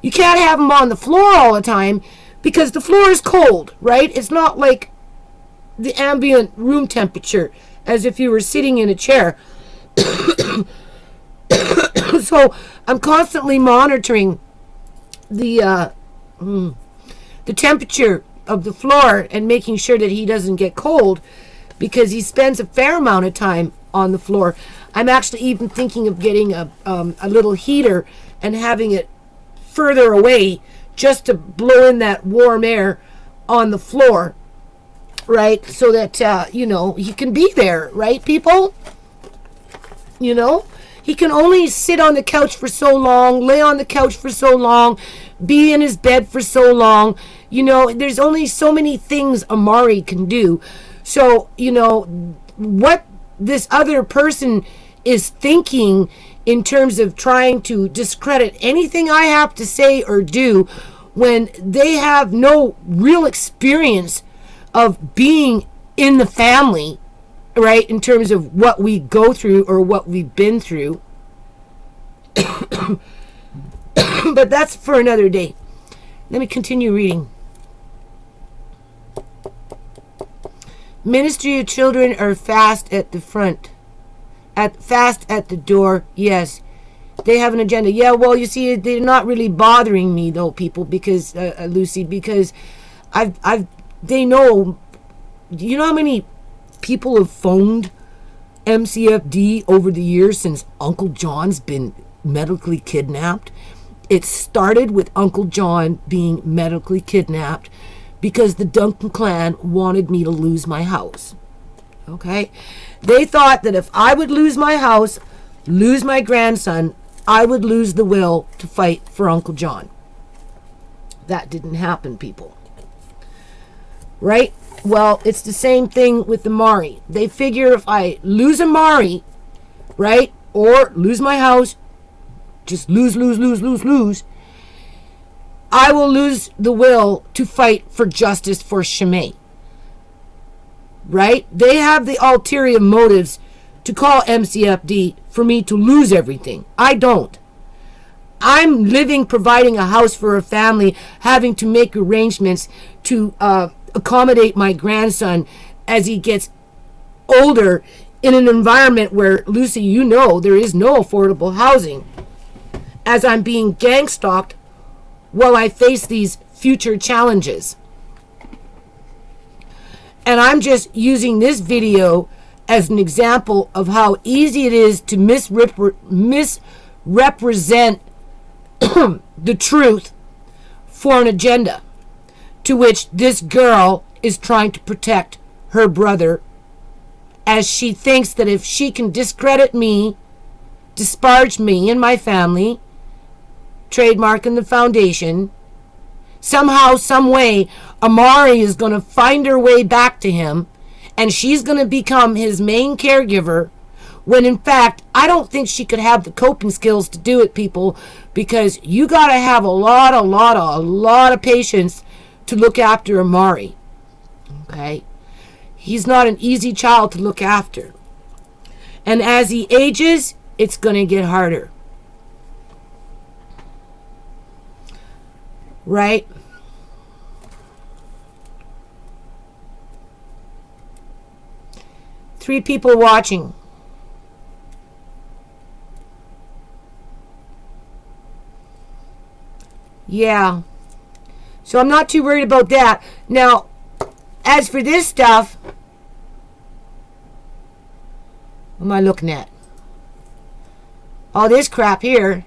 you can't have him on the floor all the time, because the floor is cold, right? It's not like the ambient room temperature as if you were sitting in a chair. So I'm constantly monitoring the temperature of the floor and making sure that he doesn't get cold, because he spends a fair amount of time on the floor. I'm actually even thinking of getting a little heater and having it further away just to blow in that warm air on the floor, right? So that, you know, he can be there, right, people? You know? He can only sit on the couch for so long, lay on the couch for so long, be in his bed for so long. You know, there's only so many things Amari can do. So, you know, what this other person is thinking in terms of trying to discredit anything I have to say or do when they have no real experience of being in the family, right, in terms of what we go through or what we've been through. But that's for another day. Let me continue reading. Ministry of Children are fast at the front. Fast at the door, yes. They have an agenda. Yeah, well, you see, they're not really bothering me, though, people, because, Lucy, because they know, you know how many people have phoned MCFD over the years since Uncle John's been medically kidnapped? It started with Uncle John being medically kidnapped because the Duncan clan wanted me to lose my house. Okay? They thought that if I would lose my house, lose my grandson, I would lose the will to fight for Uncle John. That didn't happen, people. Right? Well, it's the same thing with Amari. They figure if I lose Amari, right, or lose my house, just lose, I will lose the will to fight for justice for Shimei. Right? They have the ulterior motives to call MCFD for me to lose everything. I don't. I'm living, providing a house for a family, having to make arrangements to accommodate my grandson as he gets older in an environment where, Lucy, you know, there is no affordable housing, as I'm being gang stalked while I face these future challenges. And I'm just using this video as an example of how easy it is to misrepresent the truth for an agenda, to which this girl is trying to protect her brother, as she thinks that if she can discredit me, disparage me and my family, trademark in the foundation, somehow, some way, Amari is going to find her way back to him, and she's going to become his main caregiver, when in fact, I don't think she could have the coping skills to do it, people, because you got to have a lot of patience to look after Amari. Okay? He's not an easy child to look after. And as he ages, it's going to get harder. Right? Three people watching. Yeah. So I'm not too worried about that. Now, as for this stuff, what am I looking at? All this crap here.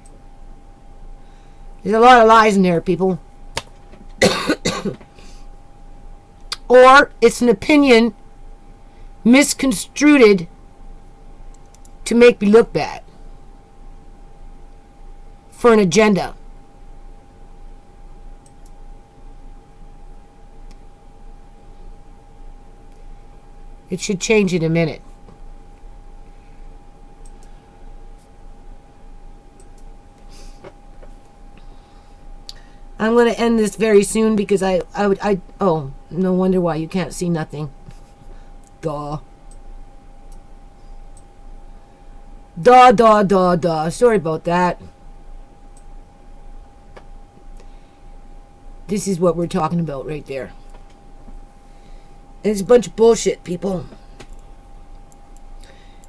There's a lot of lies in there, people. Or it's an opinion misconstrued to make me look bad for an agenda. It should change in a minute. I'm going to end this very soon because oh, no wonder why you can't see nothing. Duh. Sorry about that. This is what we're talking about right there. It's a bunch of bullshit, people.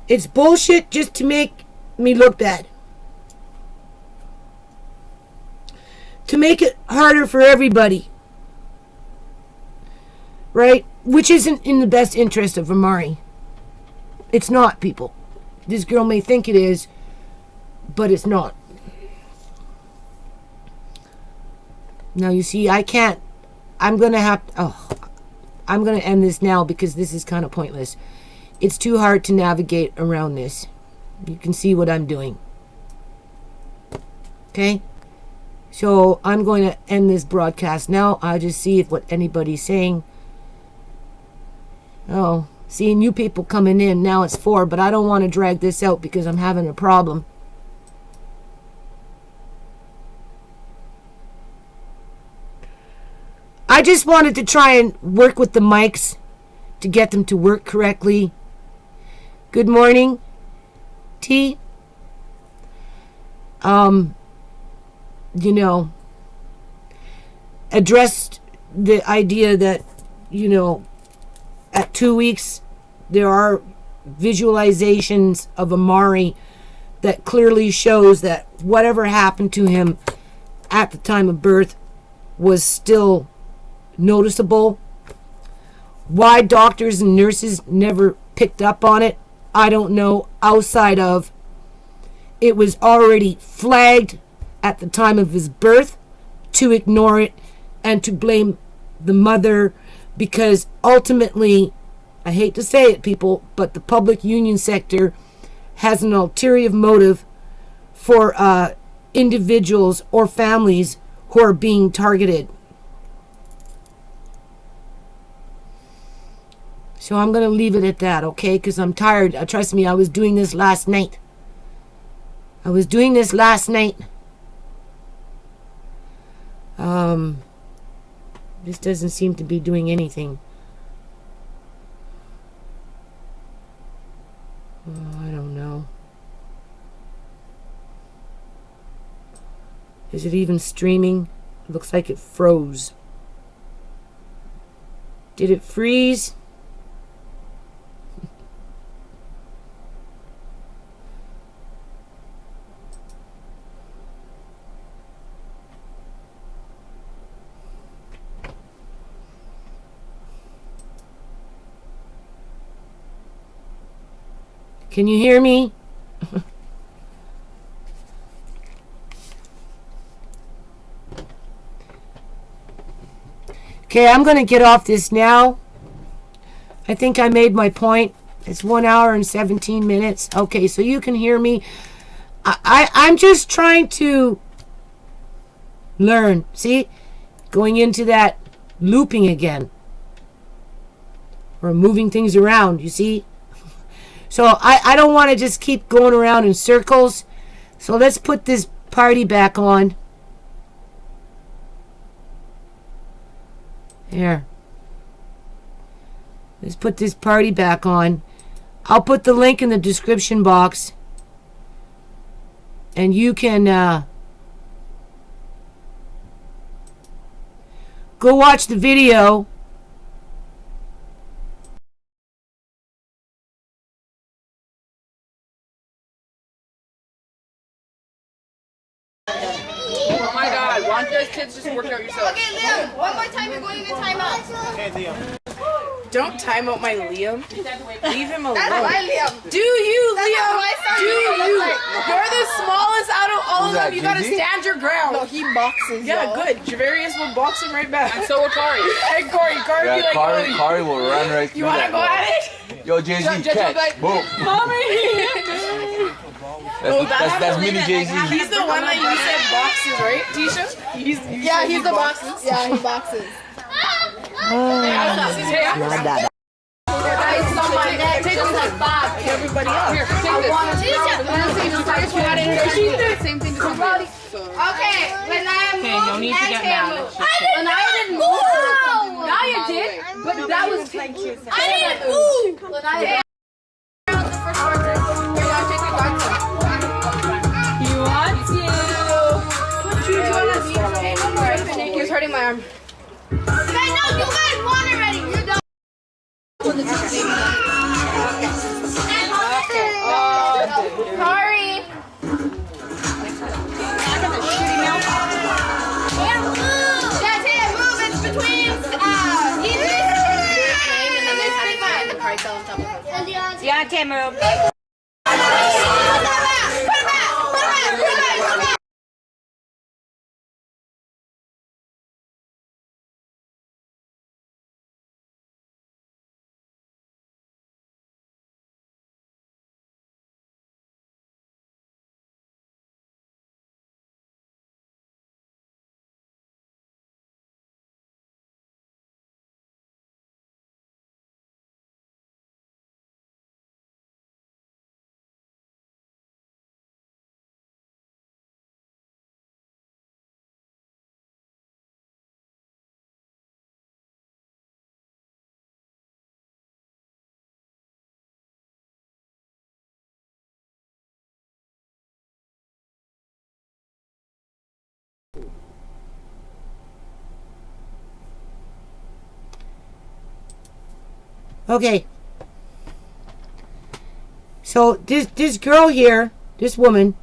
It's bullshit just to make me look bad. To make it harder for everybody. Right? Which isn't in the best interest of Amari. It's not, people. This girl may think it is, but it's not. Now, you see, I can't. I'm going to end this now because this is kind of pointless. It's too hard to navigate around this. You can see what I'm doing. Okay? So, I'm going to end this broadcast now. I'll just see what anybody's saying. Oh, seeing you people coming in. Now it's 4, but I don't want to drag this out because I'm having a problem. I just wanted to try and work with the mics to get them to work correctly. Good morning, T. You know, addressed the idea that, you know, at 2 weeks, there are visualizations of Amari that clearly shows that whatever happened to him at the time of birth was still noticeable. Why doctors and nurses never picked up on it, I don't know, outside of it was already flagged at the time of his birth, to ignore it and to blame the mother, because ultimately, I hate to say it, people, but the public union sector has an ulterior motive for individuals or families who are being targeted. So I'm going to leave it at that, okay? Because I'm tired. Trust me, I was doing this last night. This doesn't seem to be doing anything. Oh, I don't know. Is it even streaming? It looks like it froze. Did it freeze? Can you hear me? Okay, I'm going to get off this now. I think I made my point. It's 1 hour and 17 minutes. Okay, so you can hear me. I'm just trying to learn. See? Going into that looping again. Or moving things around, you see? So I don't want to just keep going around in circles. So let's put this party back on. There. Let's put this party back on. I'll put the link in the description box. And you can go watch the video. Oh my god, why don't you guys kids just work out yourself? Okay, Liam, one more time you're going in timeout. Hey, Liam. Don't time out my Liam. Leave him alone. That's my Liam. Do you, That's Liam? what my son Do looks you? like. You're the smallest out of all of Who's them. that, You gotta Gigi? stand your ground. No, he boxes. Yeah, yo. good. Javarius will box him right back. And so will Kari. Hey, Kari be Yeah, like, oh, Kari will run right through you wanna that. go at it? Yo, Jay-Z, catch. like, Boom. Mommy! That's mini Jay-Z. He's the one that you said boxes, right, Tisha? Yeah, he's the boxes. Yeah, he boxes. Take him that box. Everybody else. Here, take this. Same thing to somebody. Okay, when I am Okay, no need to get mad. When I didn't move. Now you did, but that was I didn't move. When I You want to? he was hurting my arm. Guys, no, you guys won already. You're done. Sorry. Guys, hey, move. It's between Deontay, move. Put it back. Okay. So this girl here, this woman,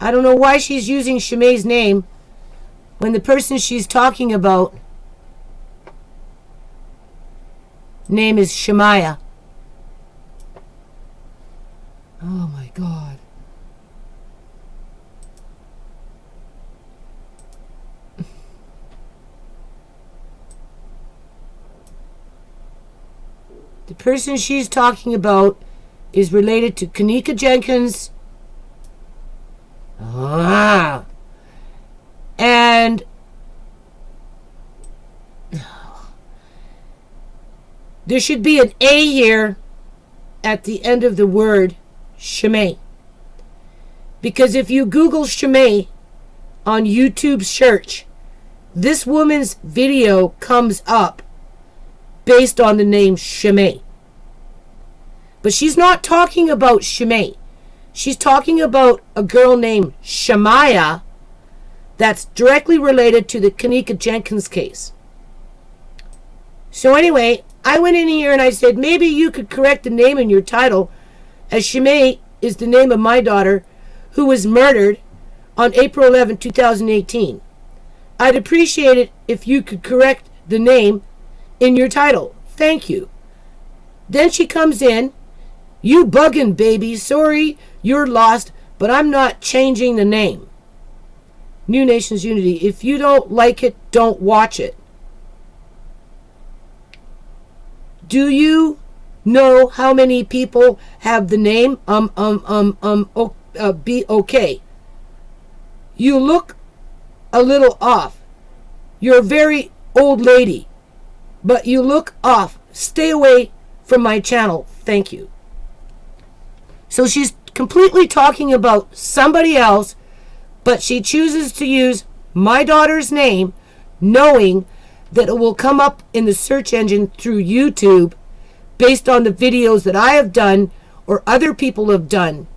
I don't know why she's using Shimei's name when the person she's talking about name is Shemaiah. Oh my God. The person she's talking about is related to Kanika Jenkins. And there should be an A here at the end of the word Shimei. Because if you Google Shimei on YouTube search, this woman's video comes up based on the name Shimei. But she's not talking about Shimei. She's talking about a girl named Shemaiah that's directly related to the Kanika Jenkins case. So anyway, I went in here and I said, maybe you could correct the name in your title, as Shimei is the name of my daughter who was murdered on April 11, 2018. I'd appreciate it if you could correct the name in your title. Thank you. Then she comes in, you bugging baby, sorry you're lost, but I'm not changing the name. New Nations Unity. If you don't like it, don't watch it. Do you know how many people have the name be okay? You look a little off. You're a very old lady, but you look off. Stay away from my channel. Thank you. So she's completely talking about somebody else, but she chooses to use my daughter's name, knowing that it will come up in the search engine through YouTube based on the videos that I have done or other people have done,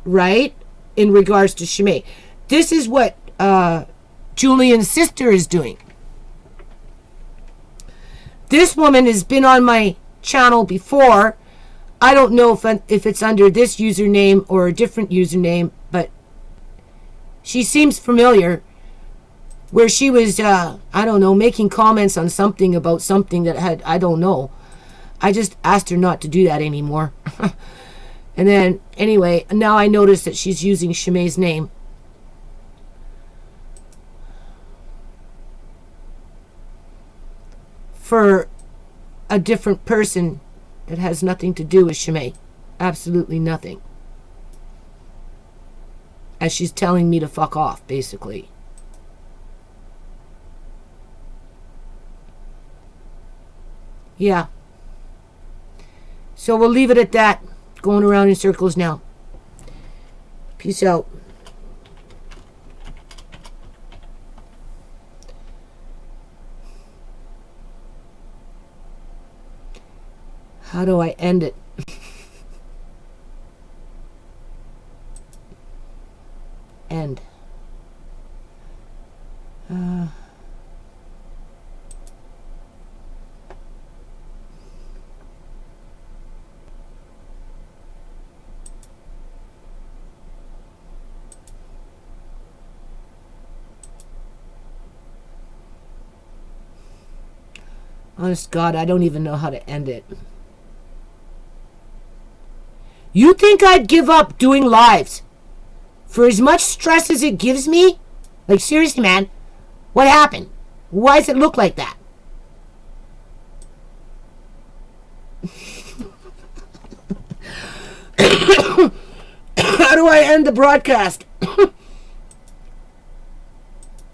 right, in regards to Shimei. This is what Julian's sister is doing. This woman has been on my channel before. I don't know if it's under this username or a different username, but she seems familiar, where she was, I don't know, making comments on something about something that had, I don't know. I just asked her not to do that anymore. And then, anyway, now I notice that she's using Shimei's name. For a different person that has nothing to do with Shimei. Absolutely nothing. As she's telling me to fuck off, basically. Yeah. So we'll leave it at that. Going around in circles now. Peace out. How do I end it? End. Honest God, I don't even know how to end it. You think I'd give up doing lives for as much stress as it gives me? Like, seriously, man, what happened? Why does it look like that? How do I end the broadcast?